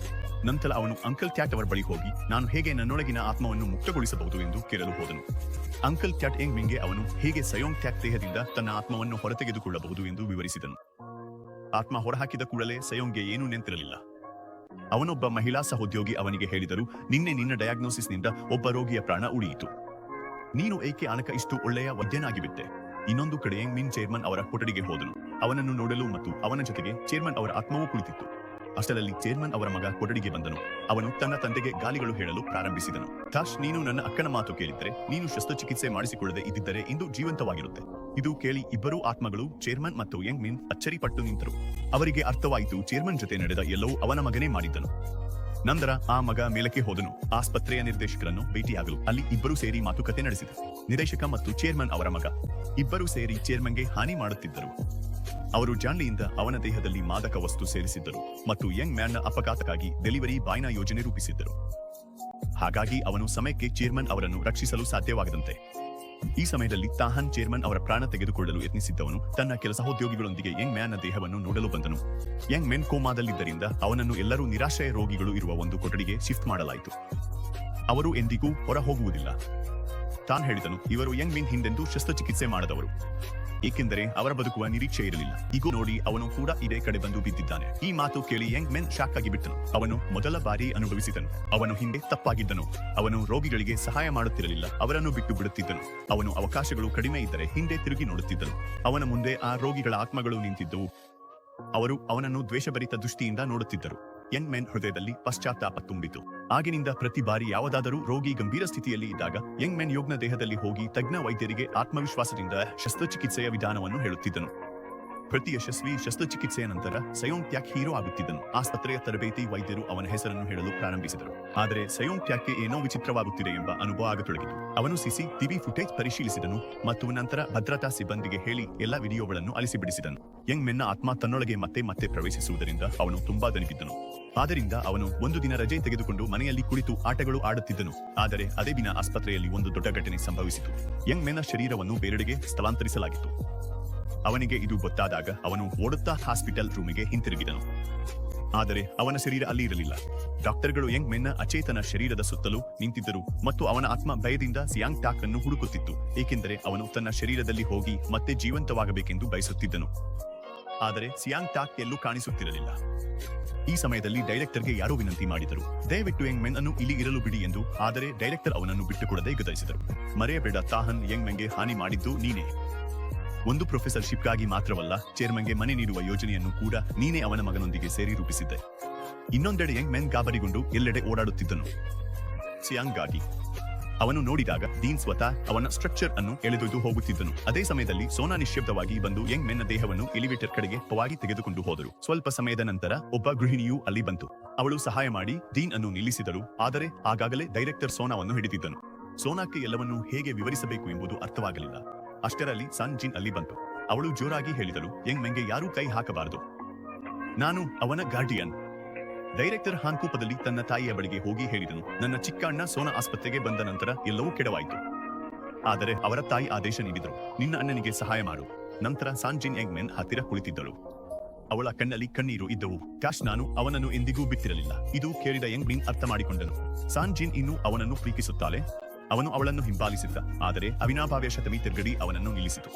ನಂತರ ಅವನು ಅಂಕಲ್ ಕ್ಯಾಟ್ ಅವರ ಬಳಿ ಹೋಗಿ ನಾನು ಹೇಗೆ ನನ್ನೊಳಗಿನ ಆತ್ಮವನ್ನು ಮುಕ್ತಗೊಳಿಸಬಹುದು ಎಂದು ಕೇಳಲು ಹೋದನು. ಅಂಕಲ್ ಕ್ಯಾಟ್ ಯಂಗ್ ಮಿನ್ಗೆ ಅವನು ಹೇಗೆ ಸಯೋಂಗ್ ಕ್ಯಾಕ್ ದೇಹದಿಂದ ತನ್ನ ಆತ್ಮವನ್ನು ಹೊರತೆಗೆದುಕೊಳ್ಳಬಹುದು ಎಂದು ವಿವರಿಸಿದನು. ಆತ್ಮ ಹೊರಹಾಕಿದ ಕೂಡಲೇ ಸಯೋಂಗ್ಗೆ ಏನೂ ನೆನಪಿರಲಿಲ್ಲ. ಅವನೊಬ್ಬ ಮಹಿಳಾ ಸಹೋದ್ಯೋಗಿ ಅವನಿಗೆ ಹೇಳಿದರು, ನಿನ್ನೆ ನಿನ್ನ ಡಯಾಗ್ನೋಸಿಸ್ನಿಂದ ಒಬ್ಬ ರೋಗಿಯ ಪ್ರಾಣ ಉಳಿಯಿತು. ನೀನು ಏಕೆ ಆನಕ ಇಷ್ಟು ಒಳ್ಳೆಯ ವೈದ್ಯನಾಗಿಬಿಟ್ಟೆ. ಇನ್ನೊಂದು ಕಡೆ ಯಂಗ್ ಮಿನ್ ಚೇರ್ಮನ್ ಅವರ ಕೊಠಡಿಗೆ ಹೋದನು, ಅವನನ್ನು ನೋಡಲು, ಮತ್ತು ಅವನ ಜೊತೆಗೆ ಚೇರ್ಮನ್ ಅವರ ಆತ್ಮವೂ ಕುಳಿತಿತ್ತು. ಅಷ್ಟರಲ್ಲಿ ಚೇರ್ಮನ್ ಅವರ ಮಗ ಕೊಠಡಿಗೆ ಬಂದನು. ಅವನು ತನ್ನ ತಂದೆಗೆ ಗಾಲಿಗಳು ಹೇಳಲು ಪ್ರಾರಂಭಿಸಿದನು. ತಾಶ್, ನೀನು ನನ್ನ ಅಕ್ಕನ ಮಾತು ಕೇಳಿದ್ದರೆ, ನೀನು ಶಸ್ತ್ರಚಿಕಿತ್ಸೆ ಮಾಡಿಸಿಕೊಳ್ಳದೆ ಇದ್ದಿದ್ದರೆ ಇಂದು ಜೀವಂತವಾಗಿರುತ್ತೆ. ಇದು ಕೇಳಿ ಇಬ್ಬರೂ ಆತ್ಮಗಳು, ಚೇರ್ಮನ್ ಮತ್ತು ಯಂಗ್ ಮಿನ್, ಅಚ್ಚರಿಪಟ್ಟು ನಿಂತರು. ಅವರಿಗೆ ಅರ್ಥವಾಯಿತು, ಚೇರ್ಮನ್ ಜೊತೆ ನಡೆದ ಎಲ್ಲವೂ ಅವನ ಮಗನೇ ಮಾಡಿದ್ದನು. ನಂತರ ಆ ಮಗ ಮೇಲಕ್ಕೆ ಹೋದನು, ಆಸ್ಪತ್ರೆಯ ನಿರ್ದೇಶಕರನ್ನು ಭೇಟಿಯಾಗಲು. ಅಲ್ಲಿ ಇಬ್ಬರು ಸೇರಿ ಮಾತುಕತೆ ನಡೆಸಿದರು. ನಿರ್ದೇಶಕ ಮತ್ತು ಚೇರ್ಮನ್ ಅವರ ಮಗ ಇಬ್ಬರು ಸೇರಿ ಚೇರ್ಮನ್ಗೆ ಹಾನಿ ಮಾಡುತ್ತಿದ್ದರು. ಅವರು ಜಾನ್ಲಿಯಿಂದ ಅವನ ದೇಹದಲ್ಲಿ ಮಾದಕ ವಸ್ತು ಸೇರಿಸಿದ್ದರು ಮತ್ತು ಯಂಗ್ ಮ್ಯಾನ್ನ ಅಪಘಾತಕ್ಕಾಗಿ ಡೆಲಿವರಿ ಬಾಯ್ನ ಯೋಜನೆ ರೂಪಿಸಿದ್ದರು. ಹಾಗಾಗಿ ಅವನು ಸಮಯಕ್ಕೆ ಚೇರ್ಮನ್ ಅವರನ್ನು ರಕ್ಷಿಸಲು ಸಾಧ್ಯವಾಗದಂತೆ. ಈ ಸಮಯದಲ್ಲಿ ತಾಹನ್, ಚೇರ್ಮನ್ ಅವರ ಪ್ರಾಣ ತೆಗೆದುಕೊಳ್ಳಲು ಯತ್ನಿಸಿದ್ದವನು, ತನ್ನ ಕೆಲ ಸಹೋದ್ಯೋಗಿಗಳೊಂದಿಗೆ ಯಂಗ್ ಮ್ಯಾನ್ನ ದೇಹವನ್ನು ನೋಡಲು ಬಂದನು. ಯಂಗ್ ಮೆನ್ ಕೋಮಾದಲ್ಲಿದ್ದರಿಂದ ಅವನನ್ನು ಎಲ್ಲರೂ ನಿರಾಶ್ರಯ ರೋಗಿಗಳು ಇರುವ ಒಂದು ಕೊಠಡಿಗೆ ಶಿಫ್ಟ್ ಮಾಡಲಾಯಿತು. ಅವರು ಎಂದಿಗೂ ಹೊರ ಹೋಗುವುದಿಲ್ಲ. ತಾನ್ ಹೇಳಿದನು, ಇವರು ಯಂಗ್ ಮಿನ್ ಹಿಂದೆಂದೂ ಶಸ್ತ್ರಚಿಕಿತ್ಸೆ ಮಾಡದವರು, ಏಕೆಂದರೆ ಅವರ ಬದುಕುವ ನಿರೀಕ್ಷೆ ಇರಲಿಲ್ಲ. ಈಗ ನೋಡಿ, ಅವನು ಕೂಡ ಇದೇ ಕಡೆ ಬಂದು ಬಿದ್ದಿದ್ದಾನೆ. ಈ ಮಾತು ಕೇಳಿ ಯಂಗ್ ಮೆನ್ ಶಾಕ್ ಆಗಿ ಬಿಟ್ಟನು. ಅವನು ಮೊದಲ ಬಾರಿ ಅನುಭವಿಸಿದನು. ಅವನು ಹಿಂದೆ ತಪ್ಪಾಗಿದ್ದನು. ಅವನು ರೋಗಿಗಳಿಗೆ ಸಹಾಯ ಮಾಡುತ್ತಿರಲಿಲ್ಲ, ಅವರನ್ನು ಬಿಟ್ಟು ಬಿಡುತ್ತಿದ್ದನು. ಅವನು ಅವಕಾಶಗಳು ಕಡಿಮೆ ಇದ್ದರೆ ಹಿಂದೆ ತಿರುಗಿ ನೋಡುತ್ತಿದ್ದನು. ಅವನ ಮುಂದೆ ಆ ರೋಗಿಗಳ ಆತ್ಮಗಳು ನಿಂತಿದ್ದವು. ಅವರು ಅವನನ್ನು ದ್ವೇಷಭರಿತ ದೃಷ್ಟಿಯಿಂದ ನೋಡುತ್ತಿದ್ದರು. ಯಂಗ್ ಮೆನ್ ಹೃದಯದಲ್ಲಿ ಪಶ್ಚಾತ್ತಾಪ ತುಂಬಿತು. ಆಗಿನಿಂದ ಪ್ರತಿ ಬಾರಿ ಯಾವುದಾದರೂ ರೋಗಿ ಗಂಭೀರ ಸ್ಥಿತಿಯಲ್ಲಿ ಇದ್ದಾಗ ಯಂಗ್ ಮೆನ್ ಯೋಗ್ನ ದೇಹದಲ್ಲಿ ಹೋಗಿ ತಜ್ಞ ವೈದ್ಯರಿಗೆ ಆತ್ಮವಿಶ್ವಾಸದಿಂದ ಶಸ್ತ್ರಚಿಕಿತ್ಸೆಯ ವಿಧಾನವನ್ನು ಹೇಳುತ್ತಿದ್ದನು. ಪ್ರತಿ ಯಶಸ್ವಿ ಶಸ್ತ್ರಚಿಕಿತ್ಸೆಯ ನಂತರ ಸಯೋಂಗ್ ಟ್ಯಾಕ್ ಹೀರೋ ಆಗುತ್ತಿದ್ದನು. ಆಸ್ಪತ್ರೆಯ ತರಬೇತಿ ವೈದ್ಯರು ಅವನ ಹೆಸರನ್ನು ಹೇಳಲು ಪ್ರಾರಂಭಿಸಿದರು. ಆದರೆ ಸಯೋಂಗ್ ಟ್ಯಾಕ್ಗೆ ಏನೋ ವಿಚಿತ್ರವಾಗುತ್ತಿದೆ ಎಂಬ ಅನುಭವ ಆಗತೊಡಗಿತು. ಅವನು ಟಿವಿ ಫುಟೇಜ್ ಪರಿಶೀಲಿಸಿದನು ಮತ್ತು ನಂತರ ಭದ್ರತಾ ಸಿಬ್ಬಂದಿಗೆ ಹೇಳಿ ಎಲ್ಲ ವಿಡಿಯೋಗಳನ್ನು ಅಳಿಸಿಬಿಡಿಸಿದನು. ಯಂಗ್ ಮೆನ್ನ ಆತ್ಮ ತನ್ನೊಳಗೆ ಮತ್ತೆ ಮತ್ತೆ ಪ್ರವೇಶಿಸುವುದರಿಂದ ಅವನು ತುಂಬಾ ದಣಿದಿದ್ದನು. ಆದ್ದರಿಂದ ಅವನು ಒಂದು ದಿನ ರಜೆ ತೆಗೆದುಕೊಂಡು ಮನೆಯಲ್ಲಿ ಕುಳಿತು ಆಟಗಳು ಆಡುತ್ತಿದ್ದನು. ಆದರೆ ಅದೇ ದಿನ ಆಸ್ಪತ್ರೆಯಲ್ಲಿ ಒಂದು ದೊಡ್ಡ ಘಟನೆ ಸಂಭವಿಸಿತು. ಯಂಗ್ ಮೆನ್ನ ಶರೀರವನ್ನು ಬೇರೆಡೆಗೆ ಸ್ಥಳಾಂತರಿಸಲಾಗಿತ್ತು. ಅವನಿಗೆ ಇದು ಗೊತ್ತಾದಾಗ ಅವನು ಓಡುತ್ತಾ ಹಾಸ್ಪಿಟಲ್ ರೂಮಿಗೆ ಹಿಂತಿರುಗಿದನು. ಆದರೆ ಅವನ ಶರೀರ ಅಲ್ಲಿ ಇರಲಿಲ್ಲ. ಡಾಕ್ಟರ್ಗಳು ಯಂಗ್ ಮೆನ್ನ ಅಚೇತನ ಶರೀರದ ಸುತ್ತಲೂ ನಿಂತಿದ್ದರು ಮತ್ತು ಅವನ ಆತ್ಮ ಭಯದಿಂದ ಸಿಯಾಂಗ್ ಟಾಕ್ ಅನ್ನು ಹುಡುಕುತ್ತಿತ್ತು, ಏಕೆಂದರೆ ಅವನು ತನ್ನ ಶರೀರದಲ್ಲಿ ಹೋಗಿ ಮತ್ತೆ ಜೀವಂತವಾಗಬೇಕೆಂದು ಬಯಸುತ್ತಿದ್ದನು. ಆದರೆ ಸಿಯಾಂಗ್ ಟಾಕ್ ಎಲ್ಲೂ ಕಾಣಿಸುತ್ತಿರಲಿಲ್ಲ. ಈ ಸಮಯದಲ್ಲಿ ಡೈರೆಕ್ಟರ್ಗೆ ಯಾರೋ ವಿನಂತಿ ಮಾಡಿದರು, ದಯವಿಟ್ಟು ಯಂಗ್ ಮೆನ್ ಅನ್ನು ಇಲ್ಲಿ ಇರಲು ಬಿಡಿ ಎಂದು. ಆದರೆ ಡೈರೆಕ್ಟರ್ ಅವನನ್ನು ಬಿಟ್ಟುಕೊಡದೆ ಗದರಿಸಿದರು. ಮರೆಯಬೇಡ ತಾಹನ್, ಯಂಗ್ ಮೆನ್ಗೆ ಹಾನಿ ಮಾಡಿದ್ದು ನೀನೇ. ಒಂದು ಪ್ರೊಫೆಸರ್ಶಿಪ್ಗಾಗಿ ಮಾತ್ರವಲ್ಲ, ಚೇರ್ಮನ್ಗೆ ಮನೆ ನೀಡುವ ಯೋಜನೆಯನ್ನು ಕೂಡ ನೀನೇ ಅವನ ಮಗನೊಂದಿಗೆ ಸೇರಿ ರೂಪಿಸಿದ್ದೆ. ಇನ್ನೊಂದೆಡೆ ಯಂಗ್ ಮೆನ್ ಗಾಬರಿಗೊಂಡು ಎಲ್ಲೆಡೆ ಓಡಾಡುತ್ತಿದ್ದನು. ಸಿಯಾಂಗ್ಗಾಗಿ ಅವನು ನೋಡಿದಾಗ ಡೀನ್ ಸ್ವತಃ ಅವನ ಸ್ಟ್ರಕ್ಚರ್ ಅನ್ನು ಎಳೆದೊಯ್ದು ಹೋಗುತ್ತಿದ್ದನು. ಅದೇ ಸಮಯದಲ್ಲಿ ಸೋನಾ ನಿಶ್ಶಬ್ದವಾಗಿ ಬಂದು ಯಂಗ್ ಮೆನ್ನ ದೇಹವನ್ನು ಎಲಿವೇಟರ್ ಕಡೆಗೆ ಪವಾಗಿ ತೆಗೆದುಕೊಂಡು ಹೋದರು. ಸ್ವಲ್ಪ ಸಮಯದ ನಂತರ ಒಬ್ಬ ಗೃಹಿಣಿಯೂ ಅಲ್ಲಿ ಬಂತು. ಅವಳು ಸಹಾಯ ಮಾಡಿ ಡೀನ್ ಅನ್ನು ನಿಲ್ಲಿಸಿದಳು. ಆದರೆ ಆಗಾಗಲೇ ಡೈರೆಕ್ಟರ್ ಸೋನಾವನ್ನು ಹಿಡಿದಿದ್ದನು. ಸೋನಾಕ್ಕೆ ಎಲ್ಲವನ್ನೂ ಹೇಗೆ ವಿವರಿಸಬೇಕು ಎಂಬುದು ಅರ್ಥವಾಗಲಿಲ್ಲ. ಅಷ್ಟರಲ್ಲಿ ಸಾನ್ ಜಿನ್ ಅಲ್ಲಿ ಬಂತು. ಅವಳು ಜೋರಾಗಿ ಹೇಳಿದಳು, ಯಂಗ್ ಮೆನ್ಗೆ ಯಾರೂ ಕೈ ಹಾಕಬಾರದು, ನಾನು ಅವನ ಗಾರ್ಡಿಯನ್. ಡೈರೆಕ್ಟರ್ ಹಾನ್ಕೂಪದಲ್ಲಿ ತನ್ನ ತಾಯಿಯ ಬಳಿಗೆ ಹೋಗಿ ಹೇಳಿದನು, ನನ್ನ ಚಿಕ್ಕ ಅಣ್ಣ ಸೋನಾ ಆಸ್ಪತ್ರೆಗೆ ಬಂದ ನಂತರ ಎಲ್ಲವೂ ಕೆಡವಾಯಿತು. ಆದರೆ ಅವರ ತಾಯಿ ಆದೇಶ ನೀಡಿದರು, ನಿನ್ನ ಅಣ್ಣನಿಗೆ ಸಹಾಯ ಮಾಡು. ನಂತರ ಸಾನ್ ಜಿನ್ ಯಂಗ್ ಮೆನ್ ಹತ್ತಿರ ಕುಳಿತಿದ್ದಳು. ಅವಳ ಕಣ್ಣಲ್ಲಿ ಕಣ್ಣೀರು ಇದ್ದವು. ಕಾಶ್, ನಾನು ಅವನನ್ನು ಎಂದಿಗೂ ಬಿಟ್ಟಿರಲಿಲ್ಲ. ಇದು ಕೇಳಿದ ಯಂಗ್ ಮಿನ್ ಅರ್ಥ ಮಾಡಿಕೊಂಡನು. ಸಾನ್ ಜಿನ್ ಇನ್ನೂ ಅವನನ್ನು ಪ್ರೀತಿಸುತ್ತಾಳೆ. ಅವನು ಅವಳನ್ನು ಹಿಂಬಾಲಿಸಿದ್ದ, ಆದರೆ ಅವಿನಾಭಾವ್ಯ ಶತಮಿ ತಿರುಗಡಿ ಅವನನ್ನು ನಿಲ್ಲಿಸಿತು.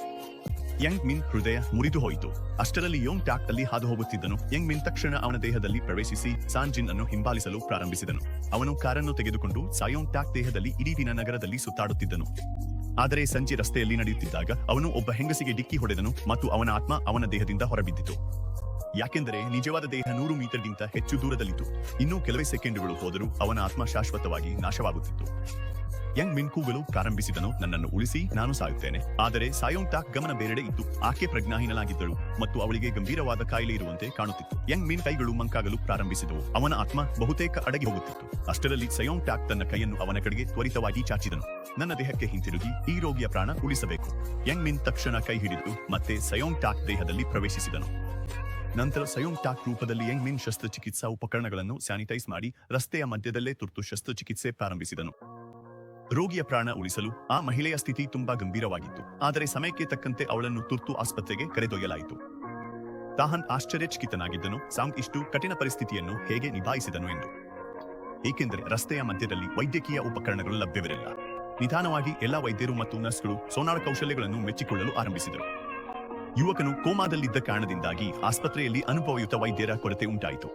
ಯಂಗ್ ಮಿನ್ ಹೃದಯ ಮುರಿದು ಹೋಯಿತು. ಅಷ್ಟರಲ್ಲಿ ಯೋಂಗ್ ಟ್ಯಾಕ್ ಅಲ್ಲಿ ಹಾದು ಹೋಗುತ್ತಿದ್ದನು. ಯಂಗ್ ಮಿನ್ ತಕ್ಷಣ ಅವನ ದೇಹದಲ್ಲಿ ಪ್ರವೇಶಿಸಿ ಸಾನ್ ಜಿನ್ ಅನ್ನು ಹಿಂಬಾಲಿಸಲು ಪ್ರಾರಂಭಿಸಿದನು. ಅವನು ಕಾರನ್ನು ತೆಗೆದುಕೊಂಡು ಸಾಯೋಂಗ್ ಟ್ಯಾಕ್ ದೇಹದಲ್ಲಿ ಇಡೀ ದಿನ ನಗರದಲ್ಲಿ ಸುತ್ತಾಡುತ್ತಿದ್ದನು. ಆದರೆ ಸಂಜೆ ರಸ್ತೆಯಲ್ಲಿ ನಡೆಯುತ್ತಿದ್ದಾಗ ಅವನು ಒಬ್ಬ ಹೆಂಗಸಿಗೆ ಡಿಕ್ಕಿ ಹೊಡೆದನು ಮತ್ತು ಅವನ ಆತ್ಮ ಅವನ ದೇಹದಿಂದ ಹೊರಬಿದ್ದಿತು. ಯಾಕೆಂದರೆ ನಿಜವಾದ ದೇಹ 100 ಮೀಟರ್ಗಿಂತ ಹೆಚ್ಚು ದೂರದಲ್ಲಿತ್ತು. ಇನ್ನೂ ಕೆಲವೇ ಸೆಕೆಂಡುಗಳು ಹೋದರೂ ಅವನ ಆತ್ಮ ಶಾಶ್ವತವಾಗಿ ನಾಶವಾಗುತ್ತಿತ್ತು. ಯಂಗ್ ಮಿನ್ ಕೂಗಲು ಪ್ರಾರಂಭಿಸಿದನು, ನನ್ನನ್ನು ಉಳಿಸಿ, ನಾನು ಸಾಯುತ್ತೇನೆ. ಆದರೆ ಸಾಯೋಂಗ್ ಟಾಕ್ ಗಮನ ಬೇರೆಡೆ ಇತ್ತು. ಆಕೆ ಪ್ರಜ್ಞಾಹೀನಳಾಗಿದ್ದಳು ಮತ್ತು ಅವಳಿಗೆ ಗಂಭೀರವಾದ ಕಾಯಿಲೆ ಇರುವಂತೆ ಕಾಣುತ್ತಿತ್ತು. ಯಂಗ್ ಮಿನ್ ಕೈಗಳು ಮಂಕಾಗಲು ಪ್ರಾರಂಭಿಸಿದವು. ಅವನ ಆತ್ಮ ಬಹುತೇಕ ಅಡಗಿ ಹೋಗುತ್ತಿತ್ತು. ಅಷ್ಟರಲ್ಲಿ ಸಯೋಂಗ್ ಟಾಕ್ ತನ್ನ ಕೈಯನ್ನು ಅವನ ಕಡೆಗೆ ತ್ವರಿತವಾಗಿ ಚಾಚಿದನು. ನನ್ನ ದೇಹಕ್ಕೆ ಹಿಂತಿರುಗಿ ಈ ರೋಗಿಯ ಪ್ರಾಣ ಉಳಿಸಬೇಕು. ಯಂಗ್ ಮಿನ್ ತಕ್ಷಣ ಕೈ ಹಿಡಿದು ಮತ್ತೆ ಸಯೋಂಗ್ ಟಾಕ್ ದೇಹದಲ್ಲಿ ಪ್ರವೇಶಿಸಿದನು. ನಂತರ ಸಯೋಂಗ್ ಟಾಕ್ ರೂಪದಲ್ಲಿ ಯಂಗ್ ಮಿನ್ ಶಸ್ತ್ರಚಿಕಿತ್ಸಾ ಉಪಕರಣಗಳನ್ನು ಸ್ಯಾನಿಟೈಸ್ ಮಾಡಿ ರಸ್ತೆಯ ಮಧ್ಯದಲ್ಲೇ ತುರ್ತು ಶಸ್ತ್ರಚಿಕಿತ್ಸೆ ಪ್ರಾರಂಭಿಸಿದನು. ರೋಗಿಯ ಪ್ರಾಣ ಉಳಿಸಲು ಆ ಮಹಿಳೆಯ ಸ್ಥಿತಿ ತುಂಬಾ ಗಂಭೀರವಾಗಿತ್ತು. ಆದರೆ ಸಮಯಕ್ಕೆ ತಕ್ಕಂತೆ ಅವಳನ್ನು ತುರ್ತು ಆಸ್ಪತ್ರೆಗೆ ಕರೆದೊಯ್ಯಲಾಯಿತು. ತಾಹನ್ ಆಶ್ಚರ್ಯಚಕಿತನಾಗಿದ್ದನು, ಸಾಂಗ್ ಇಷ್ಟು ಕಠಿಣ ಪರಿಸ್ಥಿತಿಯನ್ನು ಹೇಗೆ ನಿಭಾಯಿಸಿದನು ಎಂದು. ಏಕೆಂದರೆ ರಸ್ತೆಯ ಮಧ್ಯದಲ್ಲಿ ವೈದ್ಯಕೀಯ ಉಪಕರಣಗಳು ಲಭ್ಯವಿರಲಿಲ್ಲ. ನಿಧಾನವಾಗಿ ಎಲ್ಲಾ ವೈದ್ಯರು ಮತ್ತು ನರ್ಸ್ಗಳು ಸೋನಾರ್ ಕೌಶಲ್ಯಗಳನ್ನು ಮೆಚ್ಚಿಕೊಳ್ಳಲು ಆರಂಭಿಸಿದರು. ಯುವಕನು ಕೋಮಾದಲ್ಲಿದ್ದ ಕಾರಣದಿಂದಾಗಿ ಆಸ್ಪತ್ರೆಯಲ್ಲಿ ಅನುಭವಯುತ ವೈದ್ಯರ ಕೊರತೆ ಉಂಟಾಯಿತು.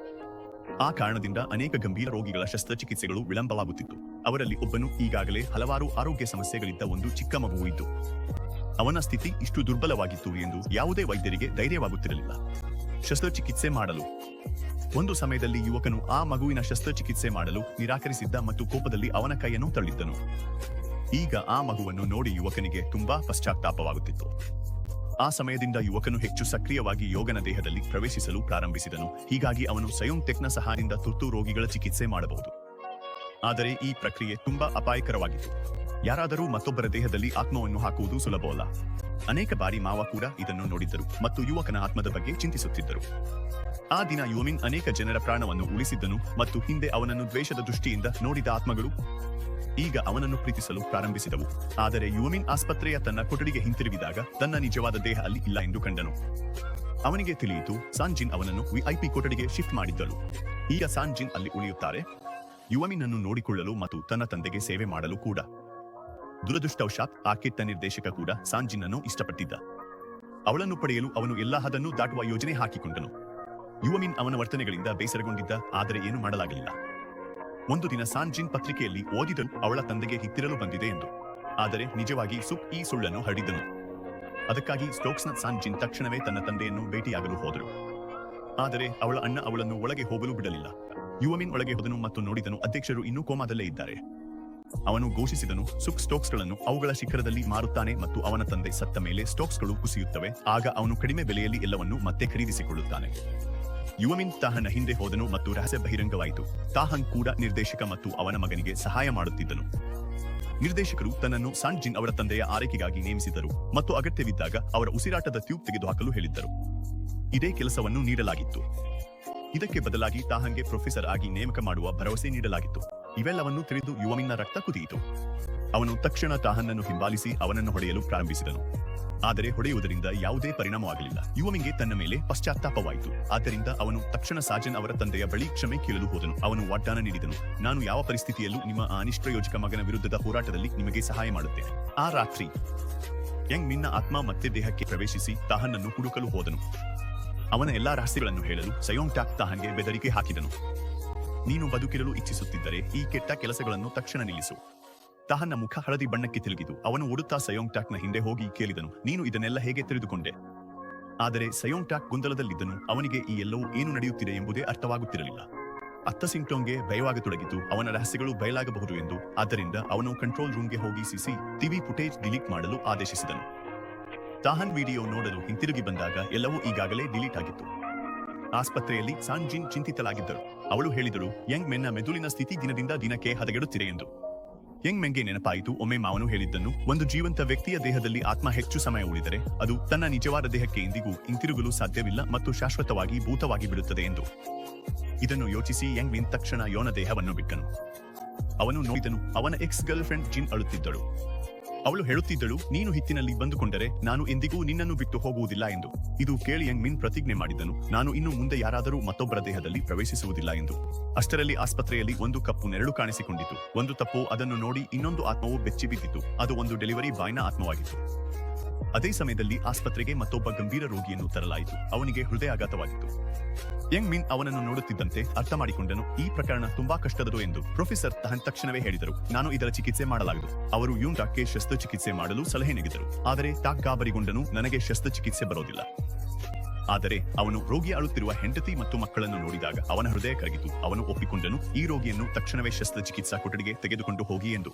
ಆ ಕಾರಣದಿಂದ ಅನೇಕ ಗಂಭೀರ ರೋಗಿಗಳ ಶಸ್ತ್ರಚಿಕಿತ್ಸೆಗಳು ವಿಳಂಬವಾಗುತ್ತಿತ್ತು. ಅವರಲ್ಲಿ ಒಬ್ಬನು ಈಗಾಗಲೇ ಹಲವಾರು ಆರೋಗ್ಯ ಸಮಸ್ಯೆಗಳಿದ್ದ ಒಂದು ಚಿಕ್ಕ ಮಗುವು ಇದ್ದು, ಅವನ ಸ್ಥಿತಿ ಇಷ್ಟು ದುರ್ಬಲವಾಗಿತ್ತು ಎಂದು ಯಾವುದೇ ವೈದ್ಯರಿಗೆ ಧೈರ್ಯವಾಗುತ್ತಿರಲಿಲ್ಲ ಶಸ್ತ್ರಚಿಕಿತ್ಸೆ ಮಾಡಲು. ಒಂದು ಸಮಯದಲ್ಲಿ ಯುವಕನು ಆ ಮಗುವಿನ ಶಸ್ತ್ರಚಿಕಿತ್ಸೆ ಮಾಡಲು ನಿರಾಕರಿಸಿದ್ದ ಮತ್ತು ಕೋಪದಲ್ಲಿ ಅವನ ಕೈಯನ್ನು ತಳ್ಳಿದ್ದನು. ಈಗ ಆ ಮಗುವನ್ನು ನೋಡಿ ಯುವಕನಿಗೆ ತುಂಬಾ ಪಶ್ಚಾತ್ತಾಪವಾಗುತ್ತಿತ್ತು. ಆ ಸಮಯದಿಂದ ಯುವಕನು ಹೆಚ್ಚು ಸಕ್ರಿಯವಾಗಿ ಯೋಗನ ದೇಹದಲ್ಲಿ ಪ್ರವೇಶಿಸಲು ಪ್ರಾರಂಭಿಸಿದನು. ಹೀಗಾಗಿ ಅವನು ಸಯೋಂಗ್ ಟೆಕ್ನ ಸಹಾಯದಿಂದ ತುರ್ತು ರೋಗಿಗಳ ಚಿಕಿತ್ಸೆ ಮಾಡಬಹುದು. ಆದರೆ ಈ ಪ್ರಕ್ರಿಯೆ ತುಂಬಾ ಅಪಾಯಕರವಾಗಿತ್ತು. ಯಾರಾದರೂ ಮತ್ತೊಬ್ಬರ ದೇಹದಲ್ಲಿ ಆತ್ಮವನ್ನು ಹಾಕುವುದು ಸುಲಭವಲ್ಲ. ಅನೇಕ ಬಾರಿ ಮಾವ ಕೂಡ ಇದನ್ನು ನೋಡಿದ್ದರು ಮತ್ತು ಯುವಕನ ಆತ್ಮದ ಬಗ್ಗೆ ಚಿಂತಿಸುತ್ತಿದ್ದರು. ಆ ದಿನ ಯುವಮಿನ್ ಅನೇಕ ಜನರ ಪ್ರಾಣವನ್ನು ಉಳಿಸಿದ್ದನು ಮತ್ತು ಹಿಂದೆ ಅವನನ್ನು ದ್ವೇಷದ ದೃಷ್ಟಿಯಿಂದ ನೋಡಿದ ಆತ್ಮಗಳು ಈಗ ಅವನನ್ನು ಪ್ರೀತಿಸಲು ಪ್ರಾರಂಭಿಸಿದವು. ಆದರೆ ಯುವಮಿನ್ ಆಸ್ಪತ್ರೆಯ ತನ್ನ ಕೊಠಡಿಗೆ ಹಿಂತಿರುಗಿದಾಗ ತನ್ನ ನಿಜವಾದ ದೇಹ ಅಲ್ಲಿ ಇಲ್ಲ ಎಂದು ಕಂಡನು. ಅವನಿಗೆ ತಿಳಿಯಿತು, ಸಾನ್ಜಿನ್ ಅವನನ್ನು ವಿಐಪಿ ಕೊಠಡಿಗೆ ಶಿಫ್ಟ್ ಮಾಡಿದ್ದಳು. ಈಗ ಸಾನ್ಜಿನ್ ಅಲ್ಲಿ ಉಳಿಯುತ್ತಾರೆ, ಯುವಮಿನ್ ಅನ್ನು ನೋಡಿಕೊಳ್ಳಲು ಮತ್ತು ತನ್ನ ತಂದೆಗೆ ಸೇವೆ ಮಾಡಲು ಕೂಡ. ದುರದೃಷ್ಟವಶಾತ್ ಆ ಕೆಟ್ಟ ನಿರ್ದೇಶಕ ಕೂಡ ಸಾನ್ಜಿನ್ ಅನ್ನು ಇಷ್ಟಪಟ್ಟಿದ್ದ. ಅವಳನ್ನು ಪಡೆಯಲು ಅವನು ಎಲ್ಲಾ ಹದನ್ನು ದಾಟುವ ಯೋಜನೆ ಹಾಕಿಕೊಂಡನು. ಯುವಮಿನ್ ಅವನ ವರ್ತನೆಗಳಿಂದ ಬೇಸರಗೊಂಡಿದ್ದ, ಆದರೆ ಏನು ಮಾಡಲಾಗಲಿಲ್ಲ. ಒಂದು ದಿನ ಸಾನ್ಜಿನ್ ಪತ್ರಿಕೆಯಲ್ಲಿ ಓದಿದಳು ಅವಳ ತಂದೆಗೆ ಹಿತ್ತಿರಲು ಬಂದಿದೆ ಎಂದು. ಆದರೆ ನಿಜವಾಗಿ ಸುಕ್ ಈ ಸುಳ್ಳನ್ನು ಹರಡಿದ್ದನು. ಅದಕ್ಕಾಗಿ ಸ್ಟೋಕ್ಸ್ನ ಸಾನ್ಜಿನ್ ತಕ್ಷಣವೇ ತನ್ನ ತಂದೆಯನ್ನು ಭೇಟಿಯಾಗಲು ಹೋದರು. ಆದರೆ ಅವಳ ಅಣ್ಣ ಅವಳನ್ನು ಒಳಗೆ ಹೋಗಲು ಬಿಡಲಿಲ್ಲ. ಯುವಮಿನ್ ಒಳಗೆ ಹೋದನು ಮತ್ತು ನೋಡಿದನು ಅಧ್ಯಕ್ಷರು ಇನ್ನೂ ಕೋಮಾದಲ್ಲೇ ಇದ್ದಾರೆ. ಅವನು ಘೋಷಿಸಿದನು, ಸುಕ್ ಸ್ಟೋಕ್ಸ್ಗಳನ್ನು ಅವುಗಳ ಶಿಖರದಲ್ಲಿ ಮಾರುತ್ತಾನೆ ಮತ್ತು ಅವನ ತಂದೆ ಸತ್ತ ಮೇಲೆ ಸ್ಟೋಕ್ಸ್ಗಳು ಕುಸಿಯುತ್ತವೆ. ಆಗ ಅವನು ಕಡಿಮೆ ಬೆಲೆಯಲ್ಲಿ ಎಲ್ಲವನ್ನೂ ಮತ್ತೆ ಖರೀದಿಸಿಕೊಳ್ಳುತ್ತಾನೆ. ಯುವಮಿನ್ ತಾಹನ್ನ ಹಿಂದೆ ಹೋದನು ಮತ್ತು ರಹಸ್ಯ ಬಹಿರಂಗವಾಯಿತು. ತಾಹನ್ ಕೂಡ ನಿರ್ದೇಶಕ ಮತ್ತು ಅವನ ಮಗನಿಗೆ ಸಹಾಯ ಮಾಡುತ್ತಿದ್ದನು. ನಿರ್ದೇಶಕರು ತನ್ನನ್ನು ಸಾನ್ಜಿನ್ ಅವರ ತಂದೆಯ ಆರೈಕೆಗಾಗಿ ನೇಮಿಸಿದರು ಮತ್ತು ಅಗತ್ಯವಿದ್ದಾಗ ಅವರ ಉಸಿರಾಟದ ಟ್ಯೂಬ್ ತೆಗೆದುಹಾಕಲು ಹೇಳಿದ್ದರು. ಇದೇ ಕೆಲಸವನ್ನು ನೀಡಲಾಗಿತ್ತು. ಇದಕ್ಕೆ ಬದಲಾಗಿ ತಾಹನ್ಗೆ ಪ್ರೊಫೆಸರ್ ಆಗಿ ನೇಮಕ ಮಾಡುವ ಭರವಸೆ ನೀಡಲಾಗಿತ್ತು. ಇವೆಲ್ಲವನ್ನು ತಿಳಿದು ಯುವಮಿನ್ನ ರಕ್ತ ಕುದಿಯಿತು. ಅವನು ತಕ್ಷಣ ತಾಹನ್ನನ್ನು ಹಿಂಬಾಲಿಸಿ ಅವನನ್ನು ಹೊಡೆಯಲು ಪ್ರಾರಂಭಿಸಿದನು. ಆದರೆ ಹೊಡೆಯುವುದರಿಂದ ಯಾವುದೇ ಪರಿಣಾಮವಾಗಲಿಲ್ಲ. ಯುವಮಿನ್ಗೆ ತನ್ನ ಮೇಲೆ ಪಶ್ಚಾತ್ತಾಪವಾಯಿತು. ಆದ್ದರಿಂದ ಅವನು ತಕ್ಷಣ ಸಾಜನ್ ಅವರ ತಂದೆಯ ಬಳಿ ಕ್ಷಮೆ ಕೇಳಲು ಹೋದನು. ಅವನು ವಾಗ್ದಾನ ನೀಡಿದನು, ನಾನು ಯಾವ ಪರಿಸ್ಥಿತಿಯಲ್ಲೂ ನಿಮ್ಮ ಆ ನಿಷ್ಪ್ರಯೋಜಕ ಮಗನ ವಿರುದ್ಧದ ಹೋರಾಟದಲ್ಲಿ ನಿಮಗೆ ಸಹಾಯ ಮಾಡುತ್ತೇನೆ. ಆ ರಾತ್ರಿ ಯಂಗ್ ಮಿನ್ನ ಆತ್ಮ ಮತ್ತೆ ದೇಹಕ್ಕೆ ಪ್ರವೇಶಿಸಿ ತಾಹನ್ನನ್ನು ಹುಡುಕಲು ಹೋದನು. ಅವನ ಎಲ್ಲಾ ರಹಸ್ಯಗಳನ್ನು ಹೇಳಲು ಸಯೋಂಗ್ ಟಾಕ್ ತಾಹನ್ಗೆ ಬೆದರಿಕೆ ಹಾಕಿದನು. ನೀನು ಬದುಕಿರಲು ಇಚ್ಛಿಸುತ್ತಿದ್ದರೆ ಈ ಕೆಟ್ಟ ಕೆಲಸಗಳನ್ನು ತಕ್ಷಣ ನಿಲ್ಲಿಸು. ತಾಹನ್ನ ಮುಖ ಹಳದಿ ಬಣ್ಣಕ್ಕೆ ತಿರುಗಿತು. ಅವನು ಓಡುತ್ತಾ ಸಯೋಂಗ್ ಟಾಕ್ನ ಹಿಂದೆ ಹೋಗಿ ಕೇಳಿದನು, ನೀನು ಇದನ್ನೆಲ್ಲ ಹೇಗೆ ತಿಳಿದುಕೊಂಡೆ? ಆದರೆ ಸಯೋಂಗ್ ಟಾಕ್ ಗೊಂದಲದಲ್ಲಿದ್ದನು. ಅವನಿಗೆ ಈ ಎಲ್ಲವೂ ಏನು ನಡೆಯುತ್ತಿದೆ ಎಂಬುದೇ ಅರ್ಥವಾಗುತ್ತಿರಲಿಲ್ಲ. ಅತ್ತ ಸಿಂಗ್ಟೋಂಗ್ಗೆ ಭಯವಾಗತೊಡಗಿತು. ಅವನ ರಹಸ್ಯಗಳು ಬಯಲಾಗಬಹುದು ಎಂದು. ಆದ್ದರಿಂದ ಅವನು ಕಂಟ್ರೋಲ್ ರೂಮ್ಗೆ ಹೋಗಿ ಟಿವಿ ಫುಟೇಜ್ ಡಿಲೀಟ್ ಮಾಡಲು ಆದೇಶಿಸಿದನು. ತಾಹನ್ ವಿಡಿಯೋ ನೋಡಲು ಹಿಂತಿರುಗಿ ಬಂದಾಗ ಎಲ್ಲವೂ ಈಗಾಗಲೇ ಡಿಲೀಟ್ ಆಗಿತ್ತು. ಆಸ್ಪತ್ರೆಯಲ್ಲಿ ಸಾನ್ಜಿನ್ ಚಿಂತಿತಲಾಗಿದ್ದಳು. ಅವಳು ಹೇಳಿದಳು, ಯಂಗ್ ಮೆನ್ನ ಮೆದುಳಿನ ಸ್ಥಿತಿ ದಿನದಿಂದ ದಿನಕ್ಕೆ ಹದಗೆಡುತ್ತಿದೆ ಎಂದು. ಯಂಗ್ ಮೆನ್ಗೆ ನೆನಪಾಯಿತು, ಒಮ್ಮೆ ಮಾವನು ಹೇಳಿದ್ದನ್ನು, ಒಂದು ಜೀವಂತ ವ್ಯಕ್ತಿಯ ದೇಹದಲ್ಲಿ ಆತ್ಮ ಹೆಚ್ಚು ಸಮಯ ಉಳಿದರೆ ಅದು ತನ್ನ ನಿಜವಾದ ದೇಹಕ್ಕೆ ಎಂದಿಗೂ ಹಿಂತಿರುಗಲು ಸಾಧ್ಯವಿಲ್ಲ ಮತ್ತು ಶಾಶ್ವತವಾಗಿ ಭೂತವಾಗಿ ಬಿಡುತ್ತದೆ ಎಂದು. ಇದನ್ನು ಯೋಚಿಸಿ ಯಂಗ್ ಮಿನ್ ತಕ್ಷಣ ಯೋನ ದೇಹವನ್ನು ಬಿಟ್ಟನು. ಅವನು ನೋಡಿದನು, ಅವನ ಎಕ್ಸ್ ಗರ್ಲ್ ಫ್ರೆಂಡ್ ಜಿನ್ ಅಳುತ್ತಿದ್ದಳು. ಅವಳು ಹೇಳುತ್ತಿದ್ದಳು, ನೀನು ಹಿತ್ತಿನಲ್ಲಿ ಬಂದುಕೊಂಡರೆ ನಾನು ಎಂದಿಗೂ ನಿನ್ನನ್ನು ಬಿಟ್ಟು ಹೋಗುವುದಿಲ್ಲ ಎಂದು. ಇದು ಕೇಳಿ ಯಂಗ್ ಮಿನ್ ಪ್ರತಿಜ್ಞೆ ಮಾಡಿದನು, ನಾನು ಇನ್ನು ಮುಂದೆ ಯಾರಾದರೂ ಮತ್ತೊಬ್ಬರ ದೇಹದಲ್ಲಿ ಪ್ರವೇಶಿಸುವುದಿಲ್ಲ ಎಂದು. ಅಷ್ಟರಲ್ಲಿ ಆಸ್ಪತ್ರೆಯಲ್ಲಿ ಒಂದು ಕಪ್ಪು ನೆರಳು ಕಾಣಿಸಿಕೊಂಡಿತು. ಒಂದು ತಪ್ಪು ಅದನ್ನು ನೋಡಿ ಇನ್ನೊಂದು ಆತ್ಮವು ಬೆಚ್ಚಿ ಬಿದ್ದಿತು. ಅದು ಒಂದು ಡೆಲಿವರಿ ಬಾಯ್ನ ಆತ್ಮವಾಗಿತ್ತು. ಅದೇ ಸಮಯದಲ್ಲಿ ಆಸ್ಪತ್ರೆಗೆ ಮತ್ತೊಬ್ಬ ಗಂಭೀರ ರೋಗಿಯನ್ನು ತರಲಾಯಿತು. ಅವನಿಗೆ ಹೃದಯಾಘಾತವಾಗಿತ್ತು. ಯಂಗ್ ಮಿನ್ ಅವನನ್ನು ನೋಡುತ್ತಿದ್ದಂತೆ ಅರ್ಥ ಮಾಡಿಕೊಂಡನು, ಈ ಪ್ರಕರಣ ತುಂಬಾ ಕಷ್ಟದದು ಎಂದು. ಪ್ರೊಫೆಸರ್ ತಾಹನ್ ತಕ್ಷಣವೇ ಹೇಳಿದರು, ನಾನು ಇದರ ಚಿಕಿತ್ಸೆ ಮಾಡಲಾಗದು. ಅವರು ಯೂನ್ ಟಾಕ್ಗೆ ಶಸ್ತ್ರಚಿಕಿತ್ಸೆ ಮಾಡಲು ಸಲಹೆ ನೀಡಿದರು. ಆದರೆ ಟಾಕ್ ಗಾಬರಿಗೊಂಡನು, ನನಗೆ ಶಸ್ತ್ರಚಿಕಿತ್ಸೆ ಬರೋದಿಲ್ಲ. ಆದರೆ ಅವನು ರೋಗಿ ಅಳುತ್ತಿರುವ ಹೆಂಡತಿ ಮತ್ತು ಮಕ್ಕಳನ್ನು ನೋಡಿದಾಗ ಅವನ ಹೃದಯ ಕರಗಿತು. ಅವನು ಒಪ್ಪಿಕೊಂಡನು, ಈ ರೋಗಿಯನ್ನು ತಕ್ಷಣವೇ ಶಸ್ತ್ರಚಿಕಿತ್ಸಾ ಕೊಠಡಿಗೆ ತೆಗೆದುಕೊಂಡು ಹೋಗಿ ಎಂದು.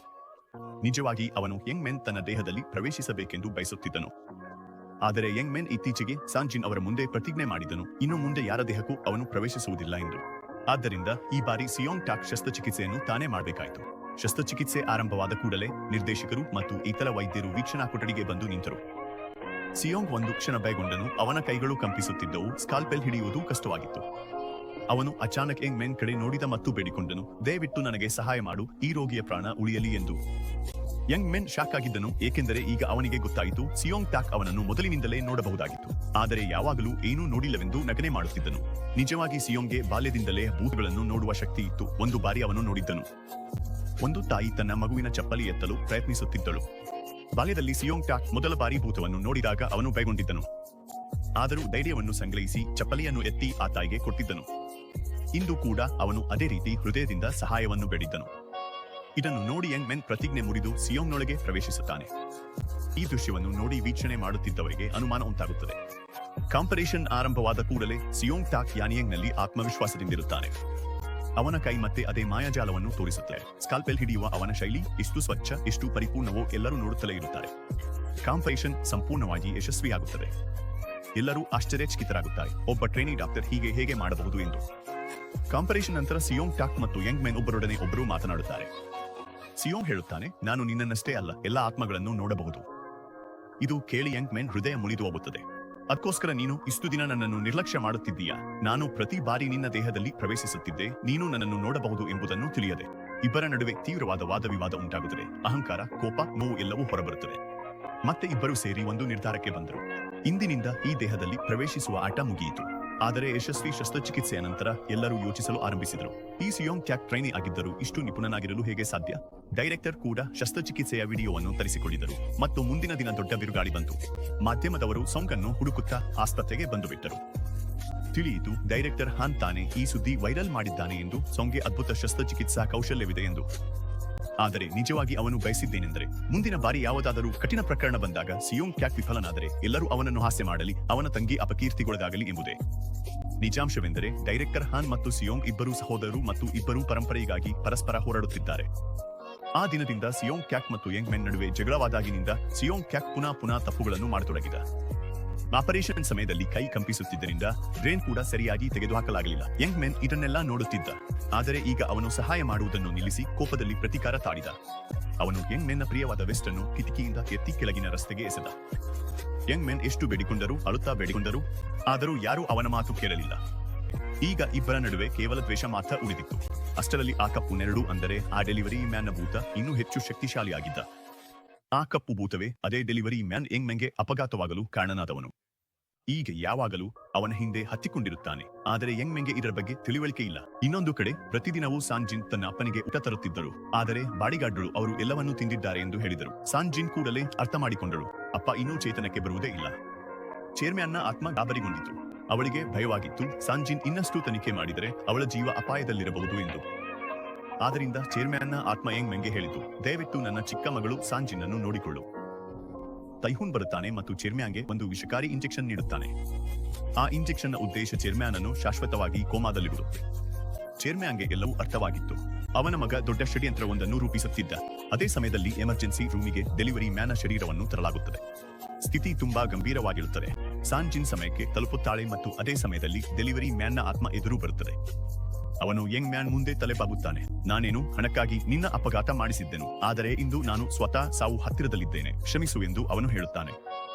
ನಿಜವಾಗಿ ಅವನು ಯಂಗ್ ಮೆನ್ ತನ್ನ ದೇಹದಲ್ಲಿ ಪ್ರವೇಶಿಸಬೇಕೆಂದು ಬಯಸುತ್ತಿದ್ದನು. ಆದರೆ ಯಂಗ್ ಮೆನ್ ಇತ್ತೀಚೆಗೆ ಸಾಂಜಿನ್ ಅವರ ಮುಂದೆ ಪ್ರತಿಜ್ಞೆ ಮಾಡಿದನು, ಇನ್ನು ಮುಂದೆ ಯಾರ ದೇಹಕ್ಕೂ ಅವನು ಪ್ರವೇಶಿಸುವುದಿಲ್ಲ ಎಂದು. ಆದ್ದರಿಂದ ಈ ಬಾರಿ ಸಿಯೋಂಗ್ ಟಾಕ್ ಶಸ್ತ್ರಚಿಕಿತ್ಸೆಯನ್ನು ತಾನೇ ಮಾಡಬೇಕಾಯಿತು. ಶಸ್ತ್ರಚಿಕಿತ್ಸೆ ಆರಂಭವಾದ ಕೂಡಲೇ ನಿರ್ದೇಶಕರು ಮತ್ತು ಇತರ ವೈದ್ಯರು ವೀಕ್ಷಣಾ ಕೊಠಡಿಗೆ ಬಂದು ನಿಂತರು. ಸಿಯೋಂಗ್ ಒಂದು ಕ್ಷಣ ಭಯಗೊಂಡನು. ಅವನ ಕೈಗಳು ಕಂಪಿಸುತ್ತಿದ್ದವು, ಸ್ಕಾಲ್ಪೆಲ್ ಹಿಡಿಯುವುದು ಕಷ್ಟವಾಗಿತ್ತು. ಅವನು ಅಚಾನಕ್ ಯಂಗ್ ಮೆನ್ ಕಡೆ ನೋಡಿದ ಮತ್ತು ಬೇಡಿಕೊಂಡನು, ದಯವಿಟ್ಟು ನನಗೆ ಸಹಾಯ ಮಾಡು, ಈ ರೋಗಿಯ ಪ್ರಾಣ ಉಳಿಯಲಿ ಎಂದು. ಯಂಗ್ ಮೆನ್ ಶಾಕ್ ಆಗಿದ್ದನು, ಏಕೆಂದರೆ ಈಗ ಅವನಿಗೆ ಗೊತ್ತಾಯಿತು ಸಿಯೋಂಗ್ ಟಾಕ್ ಅವನನ್ನು ಮೊದಲಿನಿಂದಲೇ ನೋಡಬಹುದಾಗಿತ್ತು, ಆದರೆ ಯಾವಾಗಲೂ ಏನೂ ನೋಡಿಲ್ಲವೆಂದು ನಗನೆ ಮಾಡುತ್ತಿದ್ದನು. ನಿಜವಾಗಿ ಸಿಯೋಂಗ್ಗೆ ಬಾಲ್ಯದಿಂದಲೇ ಭೂತಗಳನ್ನು ನೋಡುವ ಶಕ್ತಿ ಇತ್ತು. ಒಂದು ಬಾರಿ ಅವನು ನೋಡಿದ್ದನು. ಒಂದು ತಾಯಿ ತನ್ನ ಮಗುವಿನ ಚಪ್ಪಲಿ ಎತ್ತಲು ಪ್ರಯತ್ನಿಸುತ್ತಿದ್ದಳು. ಬಾಲ್ಯದಲ್ಲಿ ಸಿಯೋಂಗ್ ಟಾಕ್ ಮೊದಲ ಬಾರಿ ಭೂತವನ್ನು ನೋಡಿದಾಗ ಅವನು ಭಯಗೊಂಡಿದ್ದನು. ಆದರೂ ಧೈರ್ಯವನ್ನು ಸಂಗ್ರಹಿಸಿ ಚಪ್ಪಲಿಯನ್ನು ಎತ್ತಿ ಆ ತಾಯಿಗೆ ಕೊಟ್ಟಿದ್ದನು. ಇಂದು ಕೂಡ ಅವನು ಅದೇ ರೀತಿ ಹೃದಯದಿಂದ ಸಹಾಯವನ್ನು ಬೇಡಿದ್ದನು. ಇದನ್ನು ನೋಡಿ ಯಂಗ್ ಮೆನ್ ಪ್ರತಿಜ್ಞೆ ಮುರಿದು ಸಿಯೋಂಗ್ನೊಳಗೆ ಪ್ರವೇಶಿಸುತ್ತಾನೆ. ಈ ದೃಶ್ಯವನ್ನು ನೋಡಿ ವೀಕ್ಷಣೆ ಮಾಡುತ್ತಿದ್ದವರಿಗೆ ಅನುಮಾನ ಉಂಟಾಗುತ್ತದೆ. ಕಾಂಪರೇಷನ್ ಆರಂಭವಾದ ಕೂಡಲೇ ಸಿಯೋಂಗ್ ಟಾಕ್ ಯಾನಿಯಂಗ್ನಲ್ಲಿ ಆತ್ಮವಿಶ್ವಾಸದಿಂದಿರುತ್ತಾನೆ. ಅವನ ಕೈ ಮತ್ತೆ ಅದೇ ಮಾಯಾಜಾಲವನ್ನು ತೋರಿಸುತ್ತದೆ. ಸ್ಕಾಲ್ಪೆಲ್ ಹಿಡಿಯುವ ಅವನ ಶೈಲಿ ಎಷ್ಟು ಸ್ವಚ್ಛ, ಎಷ್ಟು ಪರಿಪೂರ್ಣವೋ ಎಲ್ಲರೂ ನೋಡುತ್ತಲೇ ಇರುತ್ತಾರೆ. ಕಾಂಪರೇಷನ್ ಸಂಪೂರ್ಣವಾಗಿ ಯಶಸ್ವಿಯಾಗುತ್ತದೆ. ಎಲ್ಲರೂ ಆಶ್ಚರ್ಯಚಕಿತರಾಗುತ್ತಾರೆ, ಒಬ್ಬ ಟ್ರೈನಿ ಡಾಕ್ಟರ್ ಹೀಗೆ ಹೇಗೆ ಮಾಡಬಹುದು ಎಂದು. ಕಾಂಪರೇಷನ್ ನಂತರ ಸಿಯೋಂಗ್ ಟಾಕ್ ಮತ್ತು ಯಂಗ್ ಮೆನ್ ಒಬ್ಬರೊಡನೆ ಒಬ್ಬರು ಮಾತನಾಡುತ್ತಾರೆ. ಸಿಯೋಂಗ್ ಹೇಳುತ್ತಾನೆ, ನಾನು ನಿನ್ನನ್ನಷ್ಟೇ ಅಲ್ಲ, ಎಲ್ಲ ಆತ್ಮಗಳನ್ನು ನೋಡಬಹುದು. ಇದು ಕೇಳಿ ಯಂಗ್ ಮೆನ್ ಹೃದಯ ಮುರಿದು ಹೋಗುತ್ತದೆ. ಅದಕ್ಕೋಸ್ಕರ ನೀನು ಇಷ್ಟು ದಿನ ನನ್ನನ್ನು ನಿರ್ಲಕ್ಷ್ಯ ಮಾಡುತ್ತಿದ್ದೀಯಾ? ನಾನು ಪ್ರತಿ ಬಾರಿ ನಿನ್ನ ದೇಹದಲ್ಲಿ ಪ್ರವೇಶಿಸುತ್ತಿದ್ದೆ, ನೀನು ನನ್ನನ್ನು ನೋಡಬಹುದು ಎಂಬುದನ್ನು ತಿಳಿಯದೆ. ಇಬ್ಬರ ನಡುವೆ ತೀವ್ರವಾದ ವಾದವಿವಾದ ಉಂಟಾಗುತ್ತದೆ. ಅಹಂಕಾರ, ಕೋಪ, ನೋವು ಎಲ್ಲವೂ ಹೊರಬರುತ್ತದೆ. ಮತ್ತೆ ಇಬ್ಬರು ಸೇರಿ ಒಂದು ನಿರ್ಧಾರಕ್ಕೆ ಬಂದರು. ಇಂದಿನಿಂದ ಈ ದೇಹದಲ್ಲಿ ಪ್ರವೇಶಿಸುವ ಆಟ ಮುಗಿಯಿತು. ಆದರೆ ಯಶಸ್ವಿ ಶಸ್ತ್ರಚಿಕಿತ್ಸೆಯ ನಂತರ ಎಲ್ಲರೂ ಯೋಚಿಸಲು ಆರಂಭಿಸಿದರು. ಈ ಸಿಯೋಂಗ್ ಟಾಕ್ ಟ್ರೈನಿ ಆಗಿದ್ದರೂ ಇಷ್ಟು ನಿಪುಣನಾಗಿರಲು ಹೇಗೆ ಸಾಧ್ಯ? ಡೈರೆಕ್ಟರ್ ಕೂಡ ಶಸ್ತ್ರಚಿಕಿತ್ಸೆಯ ವಿಡಿಯೋವನ್ನು ತರಿಸಿಕೊಂಡಿದ್ದರು ಮತ್ತು ಮುಂದಿನ ದಿನ ದೊಡ್ಡ ಬಿರುಗಾಳಿ ಬಂತು. ಮಾಧ್ಯಮದವರು ಸೋಂಕನ್ನು ಹುಡುಕುತ್ತಾ ಆಸ್ಪತ್ರೆಗೆ ಬಂದು ಬಿಟ್ಟರು. ತಿಳಿಯಿತು, ಡೈರೆಕ್ಟರ್ ಹಾನ್ ತಾನೇ ಈ ಸುದ್ದಿ ವೈರಲ್ ಮಾಡಿದ್ದಾನೆ ಎಂದು. ಸೋಂಗ್ಗೆ ಅದ್ಭುತ ಶಸ್ತ್ರಚಿಕಿತ್ಸಾ ಕೌಶಲ್ಯವಿದೆ ಎಂದು. ಆದರೆ ನಿಜವಾಗಿ ಅವನು ಬಯಸಿದ್ದೇನೆಂದರೆ ಮುಂದಿನ ಬಾರಿ ಯಾವುದಾದರೂ ಕಠಿಣ ಪ್ರಕರಣ ಬಂದಾಗ ಸಿಯೋಂಗ್ ಟಾಕ್ ವಿಫಲನಾದರೆ ಎಲ್ಲರೂ ಅವನನ್ನು ಹಾಸ್ಯ ಮಾಡಲಿ, ಅವನ ತಂಗಿ ಅಪಕೀರ್ತಿಗೊಳಗಾಗಲಿ ಎಂಬುದೇ. ನಿಜಾಂಶವೆಂದರೆ ಡೈರೆಕ್ಟರ್ ಹಾನ್ ಮತ್ತು ಸಿಯೋಂಗ್ ಇಬ್ಬರೂ ಸಹೋದರರು ಮತ್ತು ಇಬ್ಬರೂ ಪರಂಪರೆಗಾಗಿ ಪರಸ್ಪರ ಹೋರಾಡುತ್ತಿದ್ದಾರೆ. ಆ ದಿನದಿಂದ ಸಿಯೋಂಗ್ ಟಾಕ್ ಮತ್ತು ಯಂಗ್ ಮೆನ್ ನಡುವೆ ಜಗಳವಾದಾಗಿನಿಂದ ಸಿಯೋಂಗ್ ಟಾಕ್ ಪುನಃ ತಪ್ಪುಗಳನ್ನು ಮಾಡತೊಡಗಿದ. ಆಪರೇಷನ್ ಸಮಯದಲ್ಲಿ ಕೈ ಕಂಪಿಸುತ್ತಿದ್ದರಿಂದ ಬ್ರೇನ್ ಕೂಡ ಸರಿಯಾಗಿ ತೆಗೆದುಹಾಕಲಾಗಲಿಲ್ಲ. ಯಂಗ್ ಮೆನ್ ಇದನ್ನೆಲ್ಲ ನೋಡುತ್ತಿದ್ದ. ಆದರೆ ಈಗ ಅವನು ಸಹಾಯ ಮಾಡುವುದನ್ನು ನಿಲ್ಲಿಸಿ ಕೋಪದಲ್ಲಿ ಪ್ರತಿಕಾರ ತಾಡಿದ. ಅವನು ಯಂಗ್ ಮೆನ್ನ ಪ್ರಿಯವಾದ ವೆಸ್ಟ್ ಅನ್ನು ಕಿಟಕಿಯಿಂದ ಎತ್ತಿ ಕೆಳಗಿನ ರಸ್ತೆಗೆ ಎಸೆದ. ಯಂಗ್ ಮೆನ್ ಎಷ್ಟು ಬೇಡಿಕೊಂಡರೂ, ಅಳುತ್ತಾ ಬೇಡಿಕೊಂಡರು, ಆದರೂ ಯಾರೂ ಅವನ ಮಾತು ಕೇಳಲಿಲ್ಲ. ಈಗ ಇಬ್ಬರ ನಡುವೆ ಕೇವಲ ದ್ವೇಷ ಮಾತ್ರ ಉಳಿದಿತ್ತು. ಅಷ್ಟರಲ್ಲಿ ಆ ಕಪ್ಪು ನೆರಳು, ಅಂದರೆ ಆ ಡೆಲಿವರಿ ಮ್ಯಾನ್ನ ಭೂತ ಇನ್ನೂ ಹೆಚ್ಚು ಶಕ್ತಿಶಾಲಿಯಾಗಿದ್ದ. ಆ ಕಪ್ಪು ಭೂತವೇ ಅದೇ ಡೆಲಿವರಿ ಮ್ಯಾನ್ ಯಂಗ್ ಮೆನ್ಗೆ ಅಪಘಾತವಾಗಲು ಕಾರಣನಾದವನು. ಈಗ ಯಾವಾಗಲೂ ಅವನ ಹಿಂದೆ ಹತ್ತಿಕೊಂಡಿರುತ್ತಾನೆ. ಆದರೆ ಯಂಗ್ ಮೆನ್ಗೆ ಇದರ ಬಗ್ಗೆ ತಿಳಿವಳಿಕೆ ಇಲ್ಲ. ಇನ್ನೊಂದು ಕಡೆ ಪ್ರತಿದಿನವೂ ಸಾಂಜಿನ್ ತನ್ನ ಅಪ್ಪನಿಗೆ ಊಟ ತರುತ್ತಿದ್ದರು. ಆದರೆ ಬಾಡಿಗಾರ್ಡ್ರು ಅವರು ಎಲ್ಲವನ್ನೂ ತಿಂದಿದ್ದಾರೆ ಎಂದು ಹೇಳಿದರು. ಸಾಂಜಿನ್ ಕೂಡಲೇ ಅರ್ಥ ಮಾಡಿಕೊಂಡಳು, ಅಪ್ಪ ಇನ್ನೂ ಚೇತನಕ್ಕೆ ಬರುವುದೇ ಇಲ್ಲ. ಚೇರ್ಮ್ಯಾನ್ನ ಆತ್ಮ ಗಾಬರಿಗೊಂಡಿತು. ಅವಳಿಗೆ ಭಯವಾಗಿತ್ತು, ಸಾಂಜಿನ್ ಇನ್ನಷ್ಟು ತನಿಖೆ ಮಾಡಿದರೆ ಅವಳ ಜೀವ ಅಪಾಯದಲ್ಲಿರಬಹುದು ಎಂದು. ಆದ್ದರಿಂದ ಚೇರ್ಮ್ಯಾನ್ನ ಆತ್ಮ ಯಂಗ್ ಮೆನ್ಗೆ ಹೇಳಿತು, ದಯವಿಟ್ಟು ನನ್ನ ಚಿಕ್ಕ ಮಗಳು ಸಾಂಜಿನ್ ಅನ್ನು ನೋಡಿಕೊಳ್ಳು. ತೈಹೂನ್ ಬರುತ್ತಾನೆ ಮತ್ತು ಚೇರ್ಮ್ಯಾನ್ಗೆ ಒಂದು ವಿಷಕಾರಿ ಇಂಜೆಕ್ಷನ್ ನೀಡುತ್ತಾನೆ. ಆ ಇಂಜೆಕ್ಷನ್ನ ಉದ್ದೇಶ ಚೇರ್ಮ್ಯಾನ್ ಅನ್ನು ಶಾಶ್ವತವಾಗಿ ಕೋಮಾದಲ್ಲಿಡುವುದು. ಚೇರ್ಮ್ಯಾನ್ಗೆ ಎಲ್ಲವೂ ಅರ್ಥವಾಗಿತ್ತು. ಅವನ ಮಗ ದೊಡ್ಡ ಷಡ್ಯಂತ್ರವೊಂದನ್ನು ರೂಪಿಸುತ್ತಿದ್ದ. ಅದೇ ಸಮಯದಲ್ಲಿ ಎಮರ್ಜೆನ್ಸಿ ರೂಮಿಗೆ ಡೆಲಿವರಿ ಮ್ಯಾನ್ನ ಶರೀರವನ್ನು ತರಲಾಗುತ್ತದೆ. ಸ್ಥಿತಿ ತುಂಬಾ ಗಂಭೀರವಾಗಿರುತ್ತದೆ. ಸಾಂಜಿನ್ ಸಮಯಕ್ಕೆ ತಲುಪುತ್ತಾಳೆ ಮತ್ತು ಅದೇ ಸಮಯದಲ್ಲಿ ಡೆಲಿವರಿ ಮ್ಯಾನ್ನ ಆತ್ಮ ಎದುರು ಬರುತ್ತದೆ. ಅವನು ಯಂಗ್ ಮ್ಯಾನ್ ಮುಂದೆ ತಲೆಬಾಗುತ್ತಾನೆ. ನಾನೇನು ಹಣಕ್ಕಾಗಿ ನಿನ್ನ ಅಪಘಾತ ಮಾಡಿಸಿದ್ದೆನು, ಆದರೆ ಇಂದು ನಾನು ಸ್ವತಃ ಸಾವು ಹತ್ತಿರದಲ್ಲಿದ್ದೇನೆ, ಕ್ಷಮಿಸು ಎಂದು ಅವನು ಹೇಳುತ್ತಾನೆ.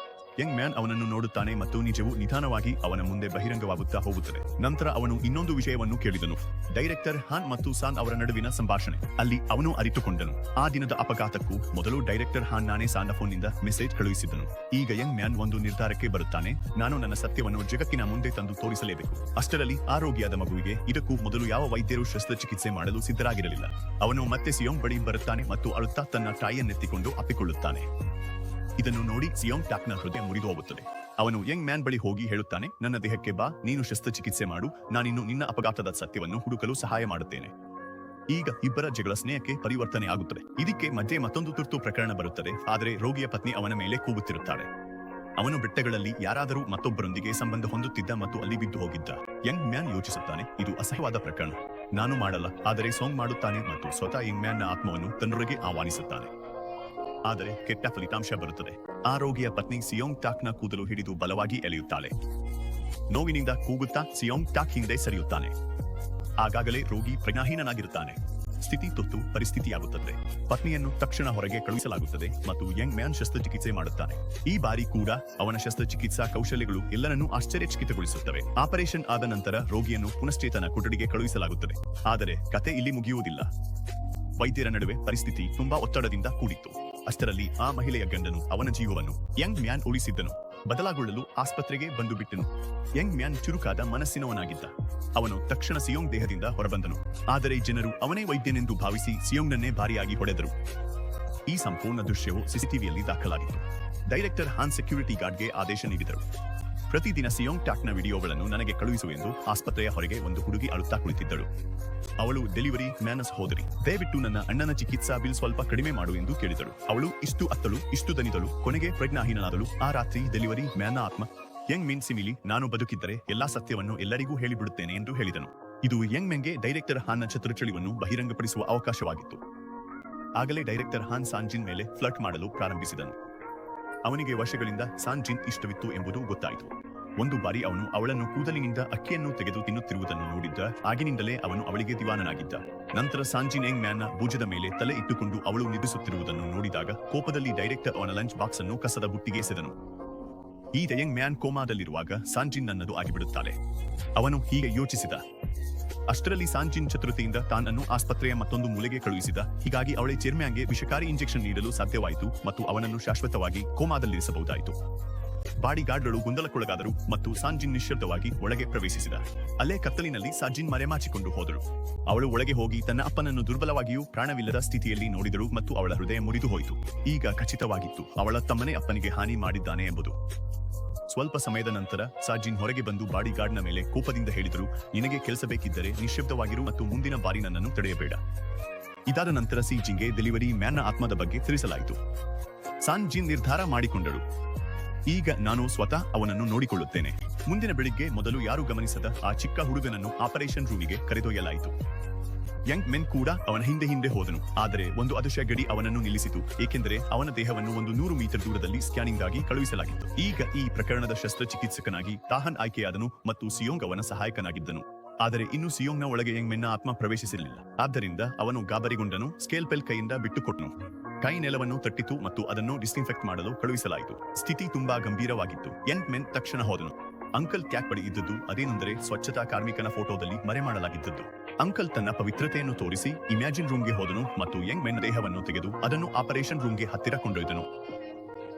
ಯಂಗ್ ಮ್ಯಾನ್ ಅವನನ್ನು ನೋಡುತ್ತಾನೆ ಮತ್ತು ನಿಜವು ನಿಧಾನವಾಗಿ ಅವನ ಮುಂದೆ ಬಹಿರಂಗವಾಗುತ್ತಾ ಹೋಗುತ್ತದೆ. ನಂತರ ಅವನು ಇನ್ನೊಂದು ವಿಷಯವನ್ನು ಕೇಳಿದನು, ಡೈರೆಕ್ಟರ್ ಹಾನ್ ಮತ್ತು ಸಾನ್ ಅವರ ನಡುವಿನ ಸಂಭಾಷಣೆ. ಅಲ್ಲಿ ಅವನು ಅರಿತುಕೊಂಡನು, ಆ ದಿನದ ಅಪಘಾತಕ್ಕೂ ಮೊದಲು ಡೈರೆಕ್ಟರ್ ಹಾನ್ ನಾನೇ ಸಾನ್ನ ಫೋನ್ನಿಂದ ಮೆಸೇಜ್ ಕಳುಹಿಸಿದನು. ಈಗ ಯಂಗ್ ಮ್ಯಾನ್ ಒಂದು ನಿರ್ಧಾರಕ್ಕೆ ಬರುತ್ತಾನೆ, ನಾನು ನನ್ನ ಸತ್ಯವನ್ನು ಜಗತ್ತಿನ ಮುಂದೆ ತಂದು ತೋರಿಸಲೇಬೇಕು. ಅಷ್ಟರಲ್ಲಿ ಆರೋಗ್ಯದ ಮಗುವಿಗೆ ಇದಕ್ಕೂ ಮೊದಲು ಯಾವ ವೈದ್ಯರು ಶಸ್ತ್ರಚಿಕಿತ್ಸೆ ಮಾಡಲು ಸಿದ್ಧರಾಗಿರಲಿಲ್ಲ. ಅವನು ಮತ್ತೆ ಸಿಯೋಂಗ್ ಬಳಿ ಬರುತ್ತಾನೆ ಮತ್ತು ಅಳುತ್ತಾ ತನ್ನ ತಾಯಿಯನ್ನೆತ್ತಿಕೊಂಡು ಅಪ್ಪಿಕೊಳ್ಳುತ್ತಾನೆ. ಇದನ್ನು ನೋಡಿ ಸಿಯೋಂಗ್ ಟಾಕ್ನ ಹೃದಯ ಮುರಿದು ಹೋಗುತ್ತದೆ. ಅವನು ಯಂಗ್ ಮ್ಯಾನ್ ಬಳಿ ಹೋಗಿ ಹೇಳುತ್ತಾನೆ, ನನ್ನ ದೇಹಕ್ಕೆ ಬಾ, ನೀನು ಶಸ್ತ್ರಚಿಕಿತ್ಸೆ ಮಾಡು, ನಾನಿನ್ನು ನಿನ್ನ ಅಪಘಾತದ ಸತ್ಯವನ್ನು ಹುಡುಕಲು ಸಹಾಯ ಮಾಡುತ್ತೇನೆ. ಈಗ ಇಬ್ಬರ ಜಗಳ ಸ್ನೇಹಕ್ಕೆ ಪರಿವರ್ತನೆ ಆಗುತ್ತದೆ. ಇದಕ್ಕೆ ಮಧ್ಯೆ ಮತ್ತೊಂದು ತುರ್ತು ಪ್ರಕರಣ ಬರುತ್ತದೆ. ಆದರೆ ರೋಗಿಯ ಪತ್ನಿ ಅವನ ಮೇಲೆ ಕೂಗುತ್ತಿರುತ್ತಾಳೆ. ಅವನು ಬೆಟ್ಟಗಳಲ್ಲಿ ಯಾರಾದರೂ ಮತ್ತೊಬ್ಬರೊಂದಿಗೆ ಸಂಬಂಧ ಹೊಂದುತ್ತಿದ್ದ ಮತ್ತು ಅಲ್ಲಿ ಬಿದ್ದು ಹೋಗಿದ್ದ. ಯಂಗ್ ಮ್ಯಾನ್ ಯೋಚಿಸುತ್ತಾನೆ, ಇದು ಅಸಹ್ಯವಾದ ಪ್ರಕರಣ, ನಾನು ಮಾಡಲ್ಲ. ಆದರೆ ಸೋಂಗ್ ಮಾಡುತ್ತಾನೆ ಮತ್ತು ಸ್ವತಃ ಯಂಗ್ ಮ್ಯಾನ್ನ ಆತ್ಮವನ್ನು ತನ್ನೊಳಗೆ ಆಹ್ವಾನಿಸುತ್ತಾನೆ. ಆದರೆ ಕೆಟ್ಟ ಫಲಿತಾಂಶ ಬರುತ್ತದೆ. ಆ ರೋಗಿಯ ಪತ್ನಿ ಸಿಯೋಂಗ್ ಟಾಕ್ನ ಕೂದಲು ಹಿಡಿದು ಬಲವಾಗಿ ಎಳೆಯುತ್ತಾಳೆ. ನೋವಿನಿಂದ ಕೂಗುತ್ತಾ ಸಿಯೋಂಗ್ ಟಾಕ್ ಹಿಂದೆ ಸರಿಯುತ್ತಾನೆ. ಆಗಾಗಲೇ ರೋಗಿ ಪ್ರಜ್ಞಾಹೀನನಾಗಿರುತ್ತಾನೆ. ಸ್ಥಿತಿ ತುರ್ತು ಪರಿಸ್ಥಿತಿಯಾಗುತ್ತದೆ. ಪತ್ನಿಯನ್ನು ತಕ್ಷಣ ಹೊರಗೆ ಕಳುಹಿಸಲಾಗುತ್ತದೆ ಮತ್ತು ಯಂಗ್ ಮ್ಯಾನ್ ಶಸ್ತ್ರಚಿಕಿತ್ಸೆ ಮಾಡುತ್ತಾನೆ. ಈ ಬಾರಿ ಕೂಡ ಅವನ ಶಸ್ತ್ರಚಿಕಿತ್ಸಾ ಕೌಶಲ್ಯಗಳು ಎಲ್ಲರನ್ನೂ ಆಶ್ಚರ್ಯಚಕಿತಗೊಳಿಸುತ್ತವೆ. ಆಪರೇಷನ್ ಆದ ನಂತರ ರೋಗಿಯನ್ನು ಪುನಶ್ಚೇತನ ಕೊಠಡಿಗೆ ಕಳುಹಿಸಲಾಗುತ್ತದೆ. ಆದರೆ ಕತೆ ಇಲ್ಲಿ ಮುಗಿಯುವುದಿಲ್ಲ. ವೈದ್ಯರ ನಡುವೆ ಪರಿಸ್ಥಿತಿ ತುಂಬಾ ಒತ್ತಡದಿಂದ ಕೂಡಿತ್ತು. ಅಷ್ಟರಲ್ಲಿ ಆ ಮಹಿಳೆಯ ಗಂಡನು ಅವನ ಜೀವವನ್ನು ಯಂಗ್ ಮ್ಯಾನ್ ಉಳಿಸಿದ್ದನು. ಬದಲಾಗೊಳ್ಳಲು ಆಸ್ಪತ್ರೆಗೆ ಬಂದು ಬಿಟ್ಟನು. ಯಂಗ್ ಮ್ಯಾನ್ ಚುರುಕಾದ ಮನಸ್ಸಿನವನಾಗಿದ್ದ. ಅವನು ತಕ್ಷಣ ಸಿಯೋಂಗ್ ದೇಹದಿಂದ ಹೊರಬಂದನು. ಆದರೆ ಜನರು ಅವನೇ ವೈದ್ಯನೆಂದು ಭಾವಿಸಿ ಸಿಯೋಂಗ್ನನ್ನೇ ಭಾರಿಯಾಗಿ ಹೊಡೆದರು. ಈ ಸಂಪೂರ್ಣ ದೃಶ್ಯವು ಸಿಸಿಟಿವಿಯಲ್ಲಿ ದಾಖಲಾಗಿತ್ತು. ಡೈರೆಕ್ಟರ್ ಹಾನ್ ಸೆಕ್ಯೂರಿಟಿ ಗಾರ್ಡ್ಗೆ ಆದೇಶ ನೀಡಿದರು. ಪ್ರತಿದಿನ ಸಿಯೋಂಗ್ ಟಾಕ್ನ ವಿಡಿಯೋಗಳನ್ನು ನನಗೆ ಕಳುಹಿಸು ಎಂದು ಆಸ್ಪತ್ರೆಯ ಹೊರಗೆ ಒಂದು ಹುಡುಗಿ ಅಳುತ್ತಾ ಕುಳಿತಿದ್ದಳು. ಅವಳು ಡೆಲಿವರಿ ಮ್ಯಾನ್ ಸಹೋದರಿ. ದಯವಿಟ್ಟು ನನ್ನ ಅಣ್ಣನ ಚಿಕಿತ್ಸಾ ಬಿಲ್ ಸ್ವಲ್ಪ ಕಡಿಮೆ ಮಾಡು ಎಂದು ಕೇಳಿದಳು. ಅವಳು ಇಷ್ಟು ಅತ್ತಳು, ಇಷ್ಟು ದನಿದಳು, ಕೊನೆಗೆ ಪ್ರಜ್ಞಾಹೀನನಾದಳು. ಆ ರಾತ್ರಿ ಡೆಲಿವರಿ ಮ್ಯಾನ್ನ ಆತ್ಮ ಯಂಗ್ ಮಿನ್ ಸಿಮಿಲಿ ನಾನು ಬದುಕಿದ್ದರೆ ಎಲ್ಲಾ ಸತ್ಯವನ್ನು ಎಲ್ಲರಿಗೂ ಹೇಳಿಬಿಡುತ್ತೇನೆ ಎಂದು ಹೇಳಿದನು. ಇದು ಯಂಗ್ ಮೆನ್ಗೆ ಡೈರೆಕ್ಟರ್ ಹಾನ್ನ ಚತುರಚಳಿವನ್ನು ಬಹಿರಂಗಪಡಿಸುವ ಅವಕಾಶವಾಗಿತ್ತು. ಆಗಲೇ ಡೈರೆಕ್ಟರ್ ಹಾನ್ ಸಾಂಜಿನ್ ಮೇಲೆ ಫ್ಲರ್ಟ್ ಮಾಡಲು ಪ್ರಾರಂಭಿಸಿದನು. ಅವನಿಗೆ ವರ್ಷಗಳಿಂದ ಸಾಂಜಿನ್ ಇಷ್ಟವಿತ್ತು ಎಂಬುದು ಗೊತ್ತಾಯಿತು. ಒಂದು ಬಾರಿ ಅವನು ಅವಳನ್ನು ಕೂದಲಿನಿಂದ ಅಕ್ಕಿಯನ್ನು ತೆಗೆದು ತಿನ್ನುತ್ತಿರುವುದನ್ನು ನೋಡಿದ್ದ. ಆಗಿನಿಂದಲೇ ಅವನು ಅವಳಿಗೆ ದಿವಾನನಾಗಿದ್ದ. ನಂತರ ಸಾಂಜಿನ್ ಯಂಗ್ ಮ್ಯಾನ್ನ ಭುಜದ ಮೇಲೆ ತಲೆ ಇಟ್ಟುಕೊಂಡು ಅವಳು ನಿದ್ರಿಸುತ್ತಿರುವುದನ್ನು ನೋಡಿದಾಗ ಕೋಪದಲ್ಲಿ ಡೈರೆಕ್ಟರ್ ಅವನ ಲಂಚ್ ಬಾಕ್ಸ್ ಅನ್ನು ಕಸದ ಬುಟ್ಟಿಗೆ ಎಸೆದನು. ಈ ಯಂಗ್ ಮ್ಯಾನ್ ಕೋಮಾದಲ್ಲಿರುವಾಗ ಸಾಂಜಿನ್ ನನ್ನದು ಆಗಿಬಿಡುತ್ತಾಳೆ. ಅವನು ಹೀಗೆ ಯೋಚಿಸಿದ. ಅಷ್ಟರಲ್ಲಿ ಸಾಂಜಿನ್ ಚತುರತೆಯಿಂದ ತಾನನ್ನು ಆಸ್ಪತ್ರೆಯ ಮತ್ತೊಂದು ಮೂಲೆಗೆ ಕಳುಹಿಸಿದ. ಹೀಗಾಗಿ ಅವಳೆ ಚೆರ್ಮ್ಯಾಂಗೆ ವಿಷಕಾರಿ ಇಂಜೆಕ್ಷನ್ ನೀಡಲು ಸಾಧ್ಯವಾಯಿತು ಮತ್ತು ಅವನನ್ನು ಶಾಶ್ವತವಾಗಿ ಕೋಮಾದಲ್ಲಿರಿಸಬಹುದಾಯಿತು. ಬಾಡಿಗಾರ್ಡ್ಗಳು ಗೊಂದಲಕ್ಕೊಳಗಾದರು ಮತ್ತು ಸಾಂಜಿನ್ ನಿಶ್ಶಬ್ದವಾಗಿ ಒಳಗೆ ಪ್ರವೇಶಿಸಿದ. ಅಲ್ಲೇ ಕತ್ತಲಿನಲ್ಲಿ ಸಾಂಜಿನ್ ಮರೆಮಾಚಿಕೊಂಡು ಹೋದಳು. ಅವಳು ಒಳಗೆ ಹೋಗಿ ತನ್ನ ಅಪ್ಪನನ್ನು ದುರ್ಬಲವಾಗಿಯೂ ಪ್ರಾಣವಿಲ್ಲದ ಸ್ಥಿತಿಯಲ್ಲಿ ನೋಡಿದಳು ಮತ್ತು ಅವಳ ಹೃದಯ ಮುರಿದು ಹೋಯಿತು. ಈಗ ಖಚಿತವಾಗಿತ್ತು ಅವಳ ತಮ್ಮನೇ ಅಪ್ಪನಿಗೆ ಹಾನಿ ಮಾಡಿದ್ದಾನೆ ಎಂಬುದು. ಸ್ವಲ್ಪ ಸಮಯದ ನಂತರ ಸಾಜಿನ್ ಹೊರಗೆ ಬಂದು ಬಾಡಿಗಾರ್ಡ್ನ ಮೇಲೆ ಕೋಪದಿಂದ ಹೇಳಿದರು, ನಿನಗೆ ಕೆಲಸ ಬೇಕಿದ್ದರೆ ನಿಶ್ಶಬ್ದವಾಗಿರು ಮತ್ತು ಮುಂದಿನ ಬಾರಿ ನನ್ನನ್ನು ತಡೆಯಬೇಡ. ಇದಾದ ನಂತರ ಸಿಜಿನ್ಗೆ ಡೆಲಿವರಿ ಮ್ಯಾನ್ನ ಆತ್ಮದ ಬಗ್ಗೆ ತಿಳಿಸಲಾಯಿತು. ಸಾಂಜಿನ್ ನಿರ್ಧಾರ ಮಾಡಿಕೊಂಡಳು, ಈಗ ನಾನು ಸ್ವತಃ ಅವನನ್ನು ನೋಡಿಕೊಳ್ಳುತ್ತೇನೆ. ಮುಂದಿನ ಬೆಳಿಗ್ಗೆ ಮೊದಲು ಯಾರು ಗಮನಿಸದ ಆ ಚಿಕ್ಕ ಹುಡುಗನನ್ನು ಆಪರೇಷನ್ ರೂಮಿಗೆ ಕರೆದೊಯ್ಯಲಾಯಿತು. ಯಂಗ್ ಮೆನ್ ಕೂಡ ಅವನ ಹಿಂದೆ ಹೋದನು. ಆದರೆ ಒಂದು ಅದೃಶ್ಯ ಗಡಿ ಅವನನ್ನು ನಿಲ್ಲಿಸಿತು, ಏಕೆಂದರೆ ಅವನ ದೇಹವನ್ನು 100 ಮೀಟರ್ ದೂರದಲ್ಲಿ ಸ್ಕ್ಯಾನಿಂಗ್ ಆಗಿ ಕಳುಹಿಸಲಾಗಿತ್ತು. ಈಗ ಈ ಪ್ರಕರಣದ ಶಸ್ತ್ರಚಿಕಿತ್ಸಕನಾಗಿ ತಾಹನ್ ಆಯ್ಕೆಯಾದನು ಮತ್ತು ಸಿಯೋಂಗ್ ಅವನ ಸಹಾಯಕನಾಗಿದ್ದನು. ಆದರೆ ಇನ್ನು ಸಿಯೋಂಗ್ನ ಒಳಗೆ ಯಂಗ್ ಮೆನ್ನ ಆತ್ಮ ಪ್ರವೇಶಿಸಿರಲಿಲ್ಲ. ಆದ್ದರಿಂದ ಅವನು ಗಾಬರಿಗೊಂಡನು. ಸ್ಕೇಲ್ಪೆಲ್ ಕೈಯಿಂದ ಬಿಟ್ಟುಕೊಟ್ಟನು. ಕೈ ನೆಲವನ್ನು ತಟ್ಟಿತು ಮತ್ತು ಅದನ್ನು ಡಿಸ್ಇನ್ಫೆಕ್ಟ್ ಮಾಡಲು ಕಳುಹಿಸಲಾಯಿತು. ಸ್ಥಿತಿ ತುಂಬಾ ಗಂಭೀರವಾಗಿತ್ತು. ಯಂಗ್ ಮೆನ್ ತಕ್ಷಣ ಹೋದನು. ಅಂಕಲ್ ಟ್ಯಾಗ್ ಬಳಿ ಇದ್ದದ್ದು ಅದೇನೆಂದರೆ ಸ್ವಚ್ಛತಾ ಕಾರ್ಮಿಕನ ಫೋಟೋದಲ್ಲಿ ಮರೆಮಾಡಲಾಗಿದ್ದದ್ದು. ಅಂಕಲ್ ತನ್ನ ಪವಿತ್ರತೆಯನ್ನು ತೋರಿಸಿ ಇಮ್ಯಾಜಿನ್ ರೂಮ್ಗೆ ಹೋದನು ಮತ್ತು ಯಂಗ್ ಮೆನ್ ದೇಹವನ್ನು ತೆಗೆದು ಅದನ್ನು ಆಪರೇಷನ್ ರೂಮ್ಗೆ ಹತ್ತಿರ ಕೊಂಡೊಯ್ದನು.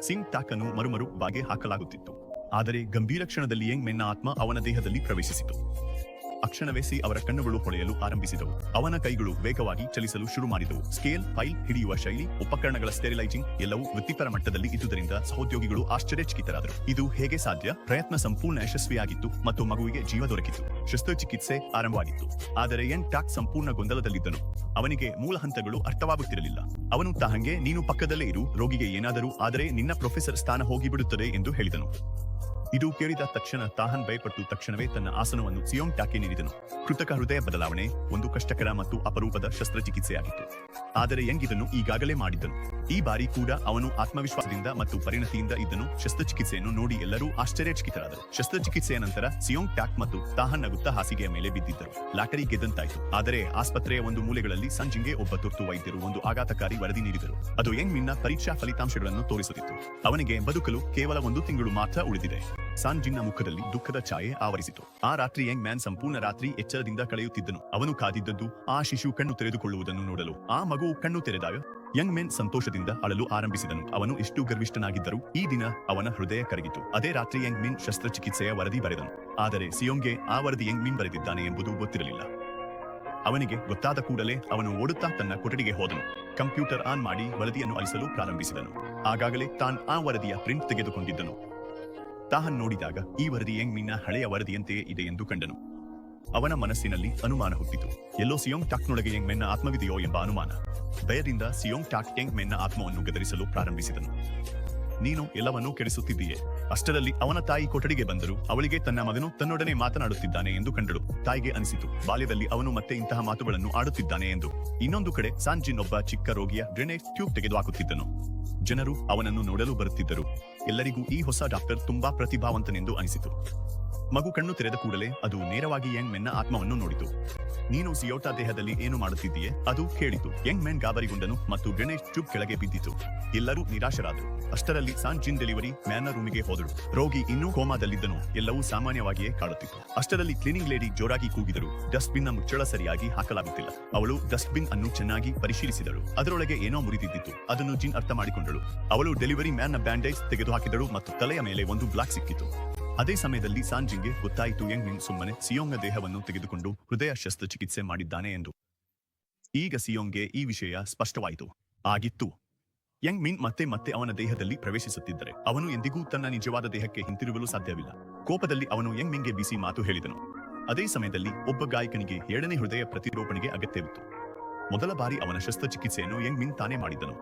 ಸಿಂಗ್ ಟಾಕ್ ಅನ್ನು ಮರುಮರು ಬಾಗೆ ಹಾಕಲಾಗುತ್ತಿತ್ತು. ಆದರೆ ಗಂಭೀರ ಕ್ಷಣದಲ್ಲಿ ಯಂಗ್ ಮೆನ್ನ ಆತ್ಮ ಅವನ ದೇಹದಲ್ಲಿ ಪ್ರವೇಶಿಸಿತು. ಅಕ್ಷಣವೇ ಅವರ ಕಣ್ಣುಗಳು ಹೊಳೆಯಲು ಆರಂಭಿಸಿದವು. ಅವನ ಕೈಗಳು ವೇಗವಾಗಿ ಚಲಿಸಲು ಶುರು ಮಾಡಿದವು. ಸ್ಕೇಲ್, ಫೈಲ್ ಹಿಡಿಯುವ ಶೈಲಿ, ಉಪಕರಣಗಳ ಸ್ಟೆರಿಲೈಜಿಂಗ್ ಎಲ್ಲವೂ ವೃತ್ತಿಪರ ಮಟ್ಟದಲ್ಲಿ ಇದ್ದುದರಿಂದ ಸಹೋದ್ಯೋಗಿಗಳು ಆಶ್ಚರ್ಯಚಕಿತರಾದರು. ಇದು ಹೇಗೆ ಸಾಧ್ಯ? ಪ್ರಯತ್ನ ಸಂಪೂರ್ಣ ಯಶಸ್ವಿಯಾಗಿತ್ತು ಮತ್ತು ಮಗುವಿಗೆ ಜೀವ ದೊರಕಿತು. ಶಸ್ತ್ರಚಿಕಿತ್ಸೆ ಆರಂಭವಾಗಿತ್ತು. ಆದರೆ ಯಂಗ್ ಟಾಕ್ ಸಂಪೂರ್ಣ ಗೊಂದಲದಲ್ಲಿದ್ದನು. ಅವನಿಗೆ ಮೂಲ ಹಂತಗಳು ಅರ್ಥವಾಗುತ್ತಿರಲಿಲ್ಲ. ಅವನು ತಾಹಂಗೆ ನೀನು ಪಕ್ಕದಲ್ಲೇ ಇರು, ರೋಗಿಗೆ ಏನಾದರೂ ಆದರೆ ನಿನ್ನ ಪ್ರೊಫೆಸರ್ ಸ್ಥಾನ ಹೋಗಿಬಿಡುತ್ತದೆ ಎಂದು ಹೇಳಿದನು. ಇದು ಕೇಳಿದ ತಕ್ಷಣ ತಾಹನ್ ಭಯಪಟ್ಟು ತಕ್ಷಣವೇ ತನ್ನ ಆಸನವನ್ನು ಸಿಯೋಂಗ್ ಟಾಕ್ಗೆ ನೀಡಿದನು. ಕೃತಕ ಹೃದಯ ಬದಲಾವಣೆ ಒಂದು ಕಷ್ಟಕರ ಮತ್ತು ಅಪರೂಪದ ಶಸ್ತ್ರಚಿಕಿತ್ಸೆಯಾಗಿತ್ತು. ಆದರೆ ಯಂಗ್ ಇದನ್ನು ಈಗಾಗಲೇ ಮಾಡಿದ್ದನು. ಈ ಬಾರಿ ಕೂಡ ಅವನು ಆತ್ಮವಿಶ್ವಾಸದಿಂದ ಮತ್ತು ಪರಿಣತಿಯಿಂದ ಇದ್ದನು. ಶಸ್ತ್ರಚಿಕಿತ್ಸೆಯನ್ನು ನೋಡಿ ಎಲ್ಲರೂ ಆಶ್ಚರ್ಯಚಕಿತರಾದರು. ಶಸ್ತ್ರಚಿಕಿತ್ಸೆಯ ನಂತರ ಸಿಯೋಂಗ್ ಟಾಕ್ ಮತ್ತು ತಾಹನ್ ನಗುತ್ತಾ ಹಾಸಿಗೆಯ ಮೇಲೆ ಬಿದ್ದಿದ್ದರು. ಲಾಟರಿ ಗೆದ್ದಂತಾಯಿತು. ಆದರೆ ಆಸ್ಪತ್ರೆಯ ಒಂದು ಮೂಲೆಗಳಲ್ಲಿ ಸಂಜಿನ್ಗೆ ಒಬ್ಬ ತುರ್ತು ವೈದ್ಯರು ಒಂದು ಆಘಾತಕಾರಿ ವರದಿ ನೀಡಿದರು. ಅದು ಯಂಗ್ ಮಿನ್ನ ಪರೀಕ್ಷಾ ಫಲಿತಾಂಶಗಳನ್ನು ತೋರಿಸುತ್ತಿತ್ತು. ಅವನಿಗೆ ಬದುಕಲು ಕೇವಲ 1 ತಿಂಗಳು ಮಾತ್ರ ಉಳಿದಿದೆ. ಸಾಂಜಿನ್ನ ಮುಖದಲ್ಲಿ ದುಃಖದ ಛಾಯೆ ಆವರಿಸಿತು. ಆ ರಾತ್ರಿ ಯಂಗ್ ಮ್ಯಾನ್ ಸಂಪೂರ್ಣ ರಾತ್ರಿ ಎಚ್ಚರದಿಂದ ಕಳೆಯುತ್ತಿದ್ದನು. ಅವನು ಕಾದಿದ್ದದ್ದು ಆ ಶಿಶು ಕಣ್ಣು ತೆರೆದುಕೊಳ್ಳುವುದನ್ನು ನೋಡಲು. ಆ ಮಗು ಕಣ್ಣು ತೆರೆದಾಗ ಯಂಗ್ ಮ್ಯಾನ್ ಸಂತೋಷದಿಂದ ಅಳಲು ಆರಂಭಿಸಿದನು. ಅವನು ಎಷ್ಟು ಗರ್ವಿಷ್ಠನಾಗಿದ್ದರೂ ಈ ದಿನ ಅವನ ಹೃದಯ ಕರಗಿತು. ಅದೇ ರಾತ್ರಿ ಯಂಗ್ ಮಿನ್ ಶಸ್ತ್ರಚಿಕಿತ್ಸೆಯ ವರದಿ ಬರೆದನು. ಆದರೆ ಸಿಯೋಂಗ್ಗೆ ಆ ವರದಿ ಯಂಗ್ ಮಿನ್ ಬರೆದಿದ್ದಾನೆ ಎಂಬುದು ಗೊತ್ತಿರಲಿಲ್ಲ. ಅವನಿಗೆ ಗೊತ್ತಾದ ಕೂಡಲೇ ಅವನು ಓಡುತ್ತಾ ತನ್ನ ಕೊಠಡಿಗೆ ಹೋದನು. ಕಂಪ್ಯೂಟರ್ ಆನ್ ಮಾಡಿ ವರದಿಯನ್ನು ಅಳಿಸಲು ಪ್ರಾರಂಭಿಸಿದನು. ಆಗಾಗಲೇ ತಾನ್ ಆ ವರದಿಯ ಪ್ರಿಂಟ್ ತೆಗೆದುಕೊಂಡಿದ್ದನು. ತಾಹನ್ ನೋಡಿದಾಗ ಈ ವರದಿ ಯಂಗ್ ಮಿನ್ನ ಹಳೆಯ ವರದಿಯಂತೆಯೇ ಇದೆ ಎಂದು ಕಂಡನು. ಅವನ ಮನಸ್ಸಿನಲ್ಲಿ ಅನುಮಾನ ಹುಟ್ಟಿತು. ಎಲ್ಲೋ ಸಿಯೋಂಗ್ ಟಾಕ್ನೊಳಗೆ ಯಂಗ್ ಮೆನ್ನ ಆತ್ಮವಿದೆಯೋ ಎಂಬ ಅನುಮಾನ. ಭಯದಿಂದ ಸಿಯೋಂಗ್ ಟಾಕ್ ಯಂಗ್ ಮೆನ್ನ ಆತ್ಮವನ್ನು ಗದರಿಸಲು ಪ್ರಾರಂಭಿಸಿದನು. ನೀನು ಎಲ್ಲವನ್ನೂ ಕೆಡಿಸುತ್ತಿದ್ದೀಯೇ. ಅಷ್ಟರಲ್ಲಿ ಅವನ ತಾಯಿ ಕೊಠಡಿಗೆ ಬಂದರು. ಅವಳಿಗೆ ತನ್ನ ಮಗನು ತನ್ನೊಡನೆ ಮಾತನಾಡುತ್ತಿದ್ದಾನೆ ಎಂದು ಕಂಡಳು. ತಾಯಿಗೆ ಅನಿಸಿತು, ಬಾಲ್ಯದಲ್ಲಿ ಅವನು ಮತ್ತೆ ಇಂತಹ ಮಾತುಗಳನ್ನು ಆಡುತ್ತಿದ್ದಾನೆ ಎಂದು. ಇನ್ನೊಂದು ಕಡೆ ಸಾಂಜಿನ್ ಒಬ್ಬ ಚಿಕ್ಕ ರೋಗಿಯ ಡ್ರೆನೇಜ್ ಟ್ಯೂಬ್ ತೆಗೆದುಹಾಕುತ್ತಿದ್ದನು. ಜನರು ಅವನನ್ನು ನೋಡಲು ಬರುತ್ತಿದ್ದರು. ಎಲ್ಲರಿಗೂ ಈ ಹೊಸ ಡಾಕ್ಟರ್ ತುಂಬಾ ಪ್ರತಿಭಾವಂತನೆಂದು ಅನಿಸಿತು. ಮಗು ಕಣ್ಣು ತೆರೆದ ಕೂಡಲೇ ಅದು ನೇರವಾಗಿ ಯಂಗ್ ಮೆನ್ನ ಆತ್ಮವನ್ನು ನೋಡಿತು. ನೀನು ಸಿಯೋಟಾ ದೇಹದಲ್ಲಿ ಏನು ಮಾಡುತ್ತಿದ್ದೀಯೆ? ಅದು ಕೇಳಿತು. ಯಂಗ್ ಮೆನ್ ಗಾಬರಿಗೊಂಡನು ಮತ್ತು ಗ್ರೆನೇಡ್ ಟ್ಯೂಬ್ ಕೆಳಗೆ ಬಿದ್ದಿತು. ಎಲ್ಲರೂ ನಿರಾಶರಾದರು. ಅಷ್ಟರಲ್ಲಿ ಸಾನ್ ಜಿನ್ ಡೆಲಿವರಿ ಮ್ಯಾನ್ನ ರೂಮಿಗೆ ಹೋದರು. ರೋಗಿ ಇನ್ನೂ ಕೋಮಾದಲ್ಲಿದ್ದನು. ಎಲ್ಲವೂ ಸಾಮಾನ್ಯವಾಗಿಯೇ ಕಾಡುತ್ತಿತ್ತು. ಅಷ್ಟರಲ್ಲಿ ಕ್ಲೀನಿಂಗ್ ಲೇಡಿ ಜೋರಾಗಿ ಕೂಗಿದರು. ಡಸ್ಟ್ಬಿನ್ ನ ಮುಚ್ಚಳ ಸರಿಯಾಗಿ ಹಾಕಲಾಗುತ್ತಿಲ್ಲ. ಅವಳು ಡಸ್ಟ್ಬಿನ್ ಅನ್ನು ಚೆನ್ನಾಗಿ ಪರಿಶೀಲಿಸಿದಳು. ಅದರೊಳಗೆ ಏನೋ ಮುರಿದಿದ್ದಿತ್ತು. ಅದನ್ನು ಜಿನ್ ಅರ್ಥ ಮಾಡಿಕೊಂಡಳು. ಅವಳು ಡೆಲಿವರಿ ಮ್ಯಾನ್ನ ಬ್ಯಾಂಡೇಜ್ ತೆಗೆದುಹಾಕಿದಳು ಮತ್ತು ತಲೆಯ ಮೇಲೆ ಒಂದು ಬ್ಲಾಕ್ ಸಿಕ್ಕಿತು. ಅದೇ ಸಮಯದಲ್ಲಿ ಸಾನ್ ಜಿನ್ಗೆ ಗೊತ್ತಾಯಿತು ಯಂಗ್ ಮಿನ್ ಸುಮ್ಮನೆ ಸಿಯೋಂಗ್ನ ದೇಹವನ್ನು ತೆಗೆದುಕೊಂಡು ಹೃದಯ ಶಸ್ತ್ರಚಿಕಿತ್ಸೆ ಮಾಡಿದ್ದಾನೆ ಎಂದು. ಈಗ ಸಿಯೋಂಗ್ಗೆ ಈ ವಿಷಯ ಸ್ಪಷ್ಟವಾಯಿತು. ಆಗಿತ್ತು. ಯಂಗ್ ಮಿನ್ ಮತ್ತೆ ಮತ್ತೆ ಅವನ ದೇಹದಲ್ಲಿ ಪ್ರವೇಶಿಸುತ್ತಿದ್ದರೆ ಅವನು ಎಂದಿಗೂ ತನ್ನ ನಿಜವಾದ ದೇಹಕ್ಕೆ ಹಿಂತಿರುಗಲು ಸಾಧ್ಯವಿಲ್ಲ. ಕೋಪದಲ್ಲಿ ಅವನು ಯಂಗ್ ಮಿನ್ಗೆ ಬಿಸಿ ಮಾತು ಹೇಳಿದನು. ಅದೇ ಸಮಯದಲ್ಲಿ ಒಬ್ಬ ಗಾಯಕನಿಗೆ 2ನೇ ಹೃದಯ ಪ್ರತಿರೋಪಣೆಗೆ ಅಗತ್ಯವಿತ್ತು. ಮೊದಲ ಬಾರಿ ಅವನ ಶಸ್ತ್ರಚಿಕಿತ್ಸೆಯನ್ನು ಯಂಗ್ ಮಿನ್ ತಾನೇ ಮಾಡಿದನು.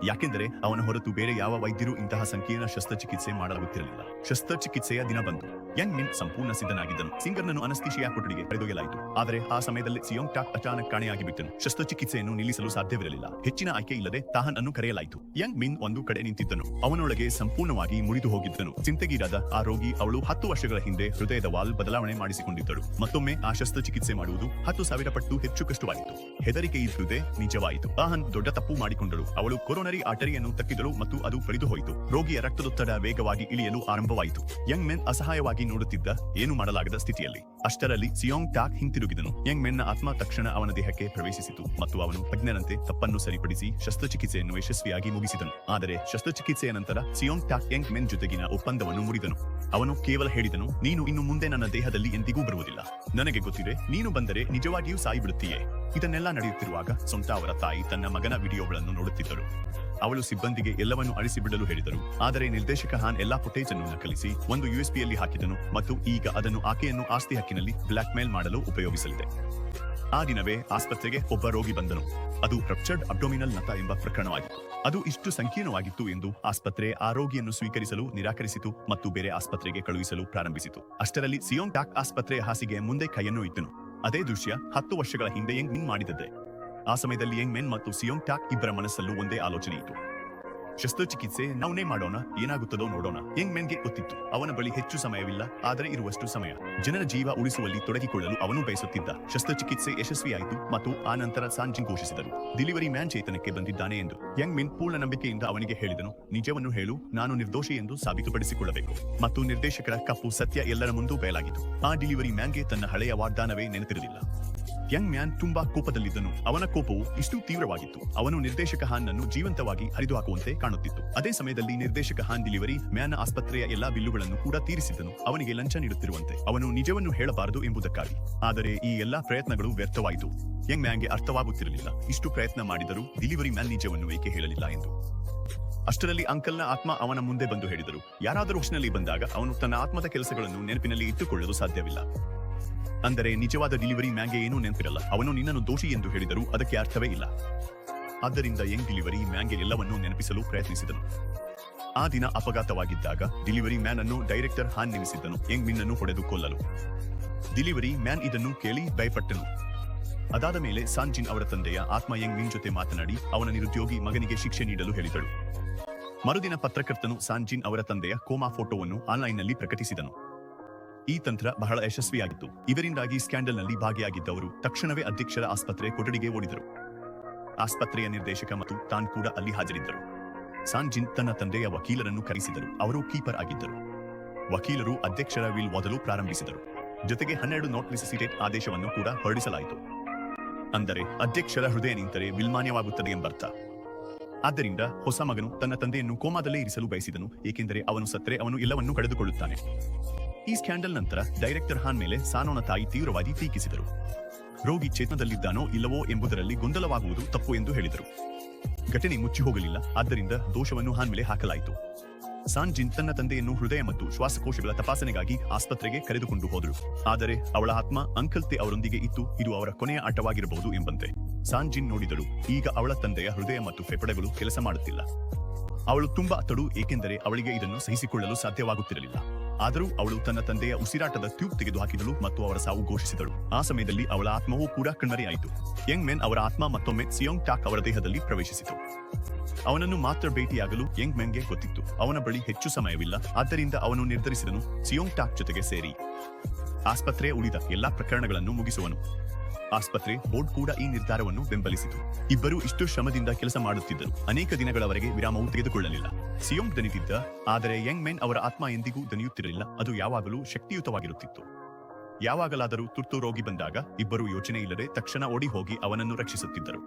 ಯಾಕೆಂದರೆ ಅವನ ಹೊರತು ಬೇರೆ ಯಾವ ವೈದ್ಯರು ಇಂತಹ ಸಂಕೀರ್ಣ ಶಸ್ತ್ರಚಿಕಿತ್ಸೆ ಮಾಡಲಾಗುತ್ತಿರಲಿಲ್ಲ. ಶಸ್ತ್ರಚಿಕಿತ್ಸೆಯ ದಿನ ಬಂತು. ಯಂಗ್ ಮಿನ್ ಸಂಪೂರ್ಣ ಸಿದ್ಧನಾಗಿದ್ದನು. ಸಿಂಗರ್ನನ್ನು ಅನಸ್ತೀಶಿಯಾ ಕೊಠಡಿಗೆ ಕರೆದೊಯ್ಯಲಾಯಿತು. ಆದರೆ ಆ ಸಮಯದಲ್ಲಿ ಸಿಯೋಂಗ್ ಟಾಕ್ ಅಚಾನಕ್ ಕಾಣೆಯಾಗಿ ಬಿಟ್ಟನು. ಶಸ್ತ್ರಚಿಕಿತ್ಸೆಯನ್ನು ನಿಲ್ಲಿಸಲು ಸಾಧ್ಯವಿರಲಿಲ್ಲ. ಹೆಚ್ಚಿನ ಆಯ್ಕೆ ಇಲ್ಲದೆ ತಾಹನ್ ಅನ್ನು ಕರೆಯಲಾಯಿತು. ಯಂಗ್ ಮಿನ್ ಒಂದು ಕಡೆ ನಿಂತಿದ್ದನು. ಅವನೊಳಗೆ ಸಂಪೂರ್ಣವಾಗಿ ಮುರಿದು ಹೋಗಿದ್ದನು. ಚಿಂತೆಗೀಡಾದ ಆ ರೋಗಿ ಅವಳು 10 ವರ್ಷಗಳ ಹಿಂದೆ ಹೃದಯದ ವಾಲ್ ಬದಲಾವಣೆ ಮಾಡಿಸಿಕೊಂಡಿದ್ದಳು. ಮತ್ತೊಮ್ಮೆ ಆ ಶಸ್ತ್ರಚಿಕಿತ್ಸೆ ಮಾಡುವುದು 10,000 ಪಟ್ಟು ಹೆಚ್ಚು ಕಷ್ಟವಾಯಿತು. ಹೆದರಿಕೆ ಇದ್ದುದೇ ನಿಜವಾಯಿತು. ತಾಹನ್ ದೊಡ್ಡ ತಪ್ಪು ಮಾಡಿಕೊಂಡಳು. ಅವಳು ಕೊರೋನರಿ ಆರ್ಟರಿಯನ್ನು ತಕ್ಕಿದಳು ಮತ್ತು ಅದು ಪರಿದು ಹೋಯಿತು. ರೋಗಿಯ ರಕ್ತದೊತ್ತಡ ವೇಗವಾಗಿ ಇಳಿಯಲು ಆರಂಭವಾಯಿತು. ಯಂಗ್ ಮೆನ್ ಅಸಹಾಯವಾಗಿ ನೋಡುತ್ತಿದ್ದ, ಏನು ಮಾಡಲಾಗದ ಸ್ಥಿತಿಯಲ್ಲಿ. ಅಷ್ಟರಲ್ಲಿ ಸಿಯೋಂಗ್ ಟಾಕ್ ಹಿಂತಿರುಗಿದನು. ಯಂಗ್ ಮೆನ್ನ ಆತ್ಮ ತಕ್ಷಣ ಅವನ ದೇಹಕ್ಕೆ ಪ್ರವೇಶಿಸಿತು ಮತ್ತು ಅವನು ತಜ್ಞನಂತೆ ತಪ್ಪನ್ನು ಸರಿಪಡಿಸಿ ಶಸ್ತ್ರಚಿಕಿತ್ಸೆಯನ್ನು ಯಶಸ್ವಿಯಾಗಿ ಮುಗಿಸಿದನು. ಆದರೆ ಶಸ್ತ್ರಚಿಕಿತ್ಸೆಯ ನಂತರ ಸಿಯೋಂಗ್ ಟಾಕ್ ಯಂಗ್ ಮೆನ್ ಜೊತೆಗಿನ ಒಪ್ಪಂದವನ್ನು ಮುರಿದನು. ಅವನು ಕೇವಲ ಹೇಳಿದನು, ನೀನು ಇನ್ನು ಮುಂದೆ ನನ್ನ ದೇಹದಲ್ಲಿ ಎಂದಿಗೂ ಬರುವುದಿಲ್ಲ. ನನಗೆ ಗೊತ್ತಿದೆ, ನೀನು ಬಂದರೆ ನಿಜವಾಗಿಯೂ ಸಾಯಿಬಿಡುತ್ತೀಯೇ. ಇದನ್ನೆಲ್ಲ ನಡೆಯುತ್ತಿರುವಾಗ ಸ್ವಂತ ಅವರ ತಾಯಿ ತನ್ನ ಮಗನ ವಿಡಿಯೋಗಳನ್ನು ನೋಡುತ್ತಿದ್ದರು. ಅವಳು ಸಿಬ್ಬಂದಿಗೆ ಎಲ್ಲವನ್ನೂ ಅಳಿಸಿಬಿಡಲು ಹೇಳಿದರು. ಆದರೆ ನಿರ್ದೇಶಕ ಹಾನ್ ಎಲ್ಲಾ ಫುಟೇಜ್ ಅನ್ನು ನಕಲಿಸಿ ಒಂದು ಯುಎಸ್ಬಿಯಲ್ಲಿ ಹಾಕಿದನು ಮತ್ತು ಈಗ ಅದನ್ನು ಆಕೆಯನ್ನು ಆಸ್ತಿ ಹಕ್ಕಿನಲ್ಲಿ ಬ್ಲಾಕ್ ಮೇಲ್ ಮಾಡಲು ಉಪಯೋಗಿಸಲಿದೆ. ಆ ದಿನವೇ ಆಸ್ಪತ್ರೆಗೆ ಒಬ್ಬ ರೋಗಿ ಬಂದನು. ಅದು ರಪ್ಚರ್ಡ್ ಅಬ್ಡೋಮಿನಲ್ ನತ ಎಂಬ ಪ್ರಕರಣವಾಗಿತ್ತು. ಅದು ಇಷ್ಟು ಸಂಕೀರ್ಣವಾಗಿತ್ತು ಎಂದು ಆಸ್ಪತ್ರೆ ಆ ರೋಗಿಯನ್ನು ಸ್ವೀಕರಿಸಲು ನಿರಾಕರಿಸಿತು ಮತ್ತು ಬೇರೆ ಆಸ್ಪತ್ರೆಗೆ ಕಳುಹಿಸಲು ಪ್ರಾರಂಭಿಸಿತು. ಅಷ್ಟರಲ್ಲಿ ಸಿಯೋಂಗ್ ಟಾಕ್ ಆಸ್ಪತ್ರೆಯ ಹಾಸಿಗೆಯ ಮುಂದೆ ಕೈಯನ್ನು ಇಟ್ಟನು. ಅದೇ ದೃಶ್ಯ 10 ವರ್ಷಗಳ ಹಿಂದೆ ಯಂಗ್ ಮಿನ್ ಮಾಡಿದ್ದೆ. ಆ ಸಮಯದಲ್ಲಿ ಯಂಗ್ ಮೆನ್ ಮತ್ತು ಸಿಯೋಂಗ್ ಟಾಕ್ ಇಬ್ಬರ ಮನಸ್ಸಲ್ಲೂ ಒಂದೇ ಆಲೋಚನೆ ಇತ್ತು. ಶಸ್ತ್ರಚಿಕಿತ್ಸೆ ನಾವೇ ಮಾಡೋಣ, ಏನಾಗುತ್ತದೋ ನೋಡೋಣ. ಯಂಗ್ ಮೆನ್ಗೆ ಗೊತ್ತಿತ್ತು, ಅವನ ಬಳಿ ಹೆಚ್ಚು ಸಮಯವಿಲ್ಲ, ಆದರೆ ಇರುವಷ್ಟು ಸಮಯ ಜನರ ಜೀವ ಉಳಿಸುವಲ್ಲಿ ತೊಡಗಿಕೊಳ್ಳಲು ಅವನು ಬಯಸುತ್ತಿದ್ದ. ಶಸ್ತ್ರಚಿಕಿತ್ಸೆ ಯಶಸ್ವಿಯಾಯಿತು ಮತ್ತು ಆ ನಂತರ ಸಾನ್ ಜಿನ್ ಘೋಷಿಸಿದರು, ಡೆಲಿವರಿ ಮ್ಯಾನ್ ಚೇತನಕ್ಕೆ ಬಂದಿದ್ದಾನೆ ಎಂದು. ಯಂಗ್ ಮಿನ್ ಪೂರ್ಣ ನಂಬಿಕೆಯಿಂದ ಅವನಿಗೆ ಹೇಳಿದನು, ನಿಜವನ್ನು ಹೇಳು, ನಾನು ನಿರ್ದೋಷಿ ಎಂದು ಸಾಬೀತುಪಡಿಸಿಕೊಳ್ಳಬೇಕು. ಮತ್ತು ನಿರ್ದೇಶಕರ ಕಪ್ಪು ಸತ್ಯ ಎಲ್ಲರ ಮುಂದೂ ಬಯಲಾಗಿತ್ತು. ಆ ಡೆಲಿವರಿ ಮ್ಯಾನ್ಗೆ ತನ್ನ ಹಳೆಯ ವಾಗ್ದಾನವೇ ನೆನಪಿರಲಿಲ್ಲ. ಯಂಗ್ ಮ್ಯಾನ್ ತುಂಬಾ ಕೋಪದಲ್ಲಿದ್ದನು. ಅವನ ಕೋಪವು ಇಷ್ಟು ತೀವ್ರವಾಗಿತ್ತು, ಅವನು ನಿರ್ದೇಶಕ ಹಾನ್ ಅನ್ನು ಜೀವಂತವಾಗಿ ಹರಿದು ಹಾಕುವಂತೆ ಕಾಣುತ್ತಿತ್ತು. ಅದೇ ಸಮಯದಲ್ಲಿ ನಿರ್ದೇಶಕ ಹಾನ್ ಡೆಲಿವರಿ ಮ್ಯಾನ್ ಆಸ್ಪತ್ರೆಯ ಎಲ್ಲಾ ಬಿಲ್ಲುಗಳನ್ನು ಕೂಡ ತೀರಿಸಿದ್ದನು, ಅವನಿಗೆ ಲಂಚ ನೀಡುತ್ತಿರುವಂತೆ. ಅವನು ನಿಜವನ್ನು ಹೇಳಬಾರದು ಎಂಬುದಕ್ಕಾಗಿ. ಆದರೆ ಈ ಎಲ್ಲಾ ಪ್ರಯತ್ನಗಳು ವ್ಯರ್ಥವಾಯಿತು. ಯಂಗ್ ಮ್ಯಾನ್ಗೆ ಅರ್ಥವಾಗುತ್ತಿರಲಿಲ್ಲ, ಇಷ್ಟು ಪ್ರಯತ್ನ ಮಾಡಿದರೂ ಡೆಲಿವರಿ ಮ್ಯಾನ್ ನಿಜವನ್ನು ಏಕೆ ಹೇಳಲಿಲ್ಲ ಎಂದು. ಅಷ್ಟರಲ್ಲಿ ಅಂಕಲ್ನ ಆತ್ಮ ಅವನ ಮುಂದೆ ಬಂದು ಹೇಳಿದರು, ಯಾರಾದರೂ ಹುಷ್ನಲ್ಲಿ ಬಂದಾಗ ಅವನು ತನ್ನ ಆತ್ಮದ ಕೆಲಸಗಳನ್ನು ನೆನಪಿನಲ್ಲಿ ಇಟ್ಟುಕೊಳ್ಳಲು ಸಾಧ್ಯವಿಲ್ಲ. ಅಂದರೆ ನಿಜವಾದ ಡೆಲಿವರಿ ಮ್ಯಾನ್ಗೆ ಏನೂ ನೆನಪಿರಲ್ಲ. ಅವನು ನಿನ್ನನ್ನು ದೋಷಿ ಎಂದು ಹೇಳಿದರೂ ಅದಕ್ಕೆ ಅರ್ಥವೇ ಇಲ್ಲ. ಆದ್ದರಿಂದ ಯಂಗ್ ಡೆಲಿವರಿ ಮ್ಯಾನ್ಗೆ ಎಲ್ಲವನ್ನೂ ನೆನಪಿಸಲು ಪ್ರಯತ್ನಿಸಿದನು. ಆ ದಿನ ಅಪಘಾತವಾಗಿದ್ದಾಗ ಡೆಲಿವರಿ ಮ್ಯಾನ್ ಅನ್ನು ಡೈರೆಕ್ಟರ್ ಹಾನ್ ನೇಮಿಸಿದ್ದನು ಯಂಗ್ ಮಿನ್ ಅನ್ನು ಹೊಡೆದು ಕೊಲ್ಲಲು. ಡೆಲಿವರಿ ಮ್ಯಾನ್ ಇದನ್ನು ಕೇಳಿ ಭಯಪಟ್ಟನು. ಅದಾದ ಮೇಲೆ ಸಾನ್ ಜಿನ್ ಅವರ ತಂದೆಯ ಆತ್ಮ ಯಂಗ್ ಮಿನ್ ಜೊತೆ ಮಾತನಾಡಿ ಅವನ ನಿರುದ್ಯೋಗಿ ಮಗನಿಗೆ ಶಿಕ್ಷೆ ನೀಡಲು ಹೇಳಿದಳು. ಮರುದಿನ ಪತ್ರಕರ್ತನು ಸಾನ್ ಜಿನ್ ಅವರ ತಂದೆಯ ಕೋಮಾ ಫೋಟೋವನ್ನು ಆನ್ಲೈನ್ನಲ್ಲಿ ಪ್ರಕಟಿಸಿದನು. ಈ ತಂತ್ರ ಬಹಳ ಯಶಸ್ವಿಯಾಗಿತ್ತು. ಇದರಿಂದಾಗಿ ಸ್ಕ್ಯಾಂಡಲ್ನಲ್ಲಿ ಭಾಗಿಯಾಗಿದ್ದವರು ತಕ್ಷಣವೇ ಅಧ್ಯಕ್ಷರ ಆಸ್ಪತ್ರೆ ಕೊಠಡಿಗೆ ಓಡಿದರು. ಆಸ್ಪತ್ರೆಯ ನಿರ್ದೇಶಕ ಮತ್ತು ತಾನ್ ಕೂಡ ಅಲ್ಲಿ ಹಾಜರಿದ್ದರು. ಸಾನ್ ಜಿನ್ ತನ್ನ ತಂದೆಯ ವಕೀಲರನ್ನು ಕರೆಸಿದರು. ಅವರು ಕೀಪರ್ ಆಗಿದ್ದರು. ವಕೀಲರು ಅಧ್ಯಕ್ಷರ ವಿಲ್ ಓದಲು ಪ್ರಾರಂಭಿಸಿದರು. ಜೊತೆಗೆ 12 ನಾಟ್ ರಿಸಸಿಟೇಟ್ ಆದೇಶವನ್ನು ಕೂಡ ಹೊರಡಿಸಲಾಯಿತು. ಅಂದರೆ ಅಧ್ಯಕ್ಷರ ಹೃದಯ ನಿಂತರೆ ವಿಲ್ ಮಾನ್ಯವಾಗುತ್ತದೆ ಎಂಬರ್ಥ. ಆದ್ದರಿಂದ ಹೊಸ ಮಗನು ತನ್ನ ತಂದೆಯನ್ನು ಕೋಮಾದಲ್ಲೇ ಇರಿಸಲು ಬಯಸಿದನು, ಏಕೆಂದರೆ ಅವನು ಸತ್ತರೆ ಅವನು ಎಲ್ಲವನ್ನೂ ಕಳೆದುಕೊಳ್ಳುತ್ತಾನೆ. ಈ ಸ್ಕ್ಯಾಂಡಲ್ ನಂತರ ಡೈರೆಕ್ಟರ್ ಹಾನ್ ಮೇಲೆ ಸಾನೋನ ತಾಯಿ ತೀವ್ರವಾಗಿ ಟೀಕಿಸಿದರು. ರೋಗಿ ಚೇತನದಲ್ಲಿದ್ದಾನೋ ಇಲ್ಲವೋ ಎಂಬುದರಲ್ಲಿ ಗೊಂದಲವಾಗುವುದು ತಪ್ಪು ಎಂದು ಹೇಳಿದರು. ಘಟನೆ ಮುಚ್ಚಿ ಹೋಗಲಿಲ್ಲ, ಆದ್ದರಿಂದ ದೋಷವನ್ನು ಹಾನ್ ಮೇಲೆ ಹಾಕಲಾಯಿತು. ಸಾನ್ ಜಿನ್ ತನ್ನ ತಂದೆಯನ್ನು ಹೃದಯ ಮತ್ತು ಶ್ವಾಸಕೋಶಗಳ ತಪಾಸಣೆಗಾಗಿ ಆಸ್ಪತ್ರೆಗೆ ಕರೆದುಕೊಂಡು ಹೋದರು. ಆದರೆ ಅವಳ ಆತ್ಮ ಅಂಕಲ್ ತೆ ಅವರೊಂದಿಗೆ ಇತ್ತು, ಇದು ಅವರ ಕೊನೆಯ ಆಟವಾಗಿರಬಹುದು ಎಂಬಂತೆ. ಸಾನ್ ಜಿನ್ ನೋಡಿದಳು, ಈಗ ಅವಳ ತಂದೆಯ ಹೃದಯ ಮತ್ತು ಫೆಫಡೆಗಳು ಕೆಲಸ ಮಾಡುತ್ತಿಲ್ಲ. ಅವಳು ತುಂಬಾ ತಡು, ಏಕೆಂದರೆ ಅವಳಿಗೆ ಇದನ್ನು ಸಹಿಸಿಕೊಳ್ಳಲು ಸಾಧ್ಯವಾಗುತ್ತಿರಲಿಲ್ಲ. ಆದರೂ ಅವಳು ತನ್ನ ತಂದೆಯ ಉಸಿರಾಟದ ಟ್ಯೂಬ್ ತೆಗೆದುಹಾಕಿದಳು ಮತ್ತು ಅವರ ಸಾವು ಘೋಷಿಸಿದಳು. ಆ ಸಮಯದಲ್ಲಿ ಅವಳ ಆತ್ಮವೂ ಕೂಡ ಕಣ್ಮರೆಯಾಯಿತು. ಯಂಗ್ ಮೆನ್ ಅವರ ಆತ್ಮ ಮತ್ತೊಮ್ಮೆ ಸಿಯೋಂಗ್ ಟಾಕ್ ಅವರ ದೇಹದಲ್ಲಿ ಪ್ರವೇಶಿಸಿತು. ಅವನನ್ನು ಮಾತ್ರ ಭೇಟಿಯಾಗಲು ಯಂಗ್ ಮೆನ್ಗೆ ಗೊತ್ತಿತ್ತು. ಅವನ ಬಳಿ ಹೆಚ್ಚು ಸಮಯವಿಲ್ಲ, ಆದ್ದರಿಂದ ಅವನು ನಿರ್ಧರಿಸಿದನು ಸಿಯೋಂಗ್ ಟಾಕ್ ಜೊತೆಗೆ ಸೇರಿ ಆಸ್ಪತ್ರೆಯ ಉಳಿದ ಎಲ್ಲಾ ಪ್ರಕರಣಗಳನ್ನು ಮುಗಿಸುವನು. ಆಸ್ಪತ್ರೆ ಬೋರ್ಡ್ ಕೂಡ ಈ ನಿರ್ಧಾರವನ್ನು ಬೆಂಬಲಿಸಿತು. ಇಬ್ಬರು ಇಷ್ಟು ಶ್ರಮದಿಂದ ಕೆಲಸ ಮಾಡುತ್ತಿದ್ದರು. ಅನೇಕ ದಿನಗಳವರೆಗೆ ವಿರಾಮವು ತೆಗೆದುಕೊಳ್ಳಲಿಲ್ಲ. ಸಿಯೋಂಗ್ ದಣಿದಿದ್ದ, ಆದರೆ ಯಂಗ್ ಮೆನ್ ಅವರ ಆತ್ಮ ಎಂದಿಗೂ ದಣಿಯುತ್ತಿರಲಿಲ್ಲ. ಅದು ಯಾವಾಗಲೂ ಶಕ್ತಿಯುತವಾಗಿರುತ್ತಿತ್ತು. ಯಾವಾಗಲಾದರೂ ತುರ್ತು ರೋಗಿ ಬಂದಾಗ ಇಬ್ಬರು ಯೋಚನೆ ಇಲ್ಲದೆ ತಕ್ಷಣ ಓಡಿ ಹೋಗಿ ಅವನನ್ನು ರಕ್ಷಿಸುತ್ತಿದ್ದರು.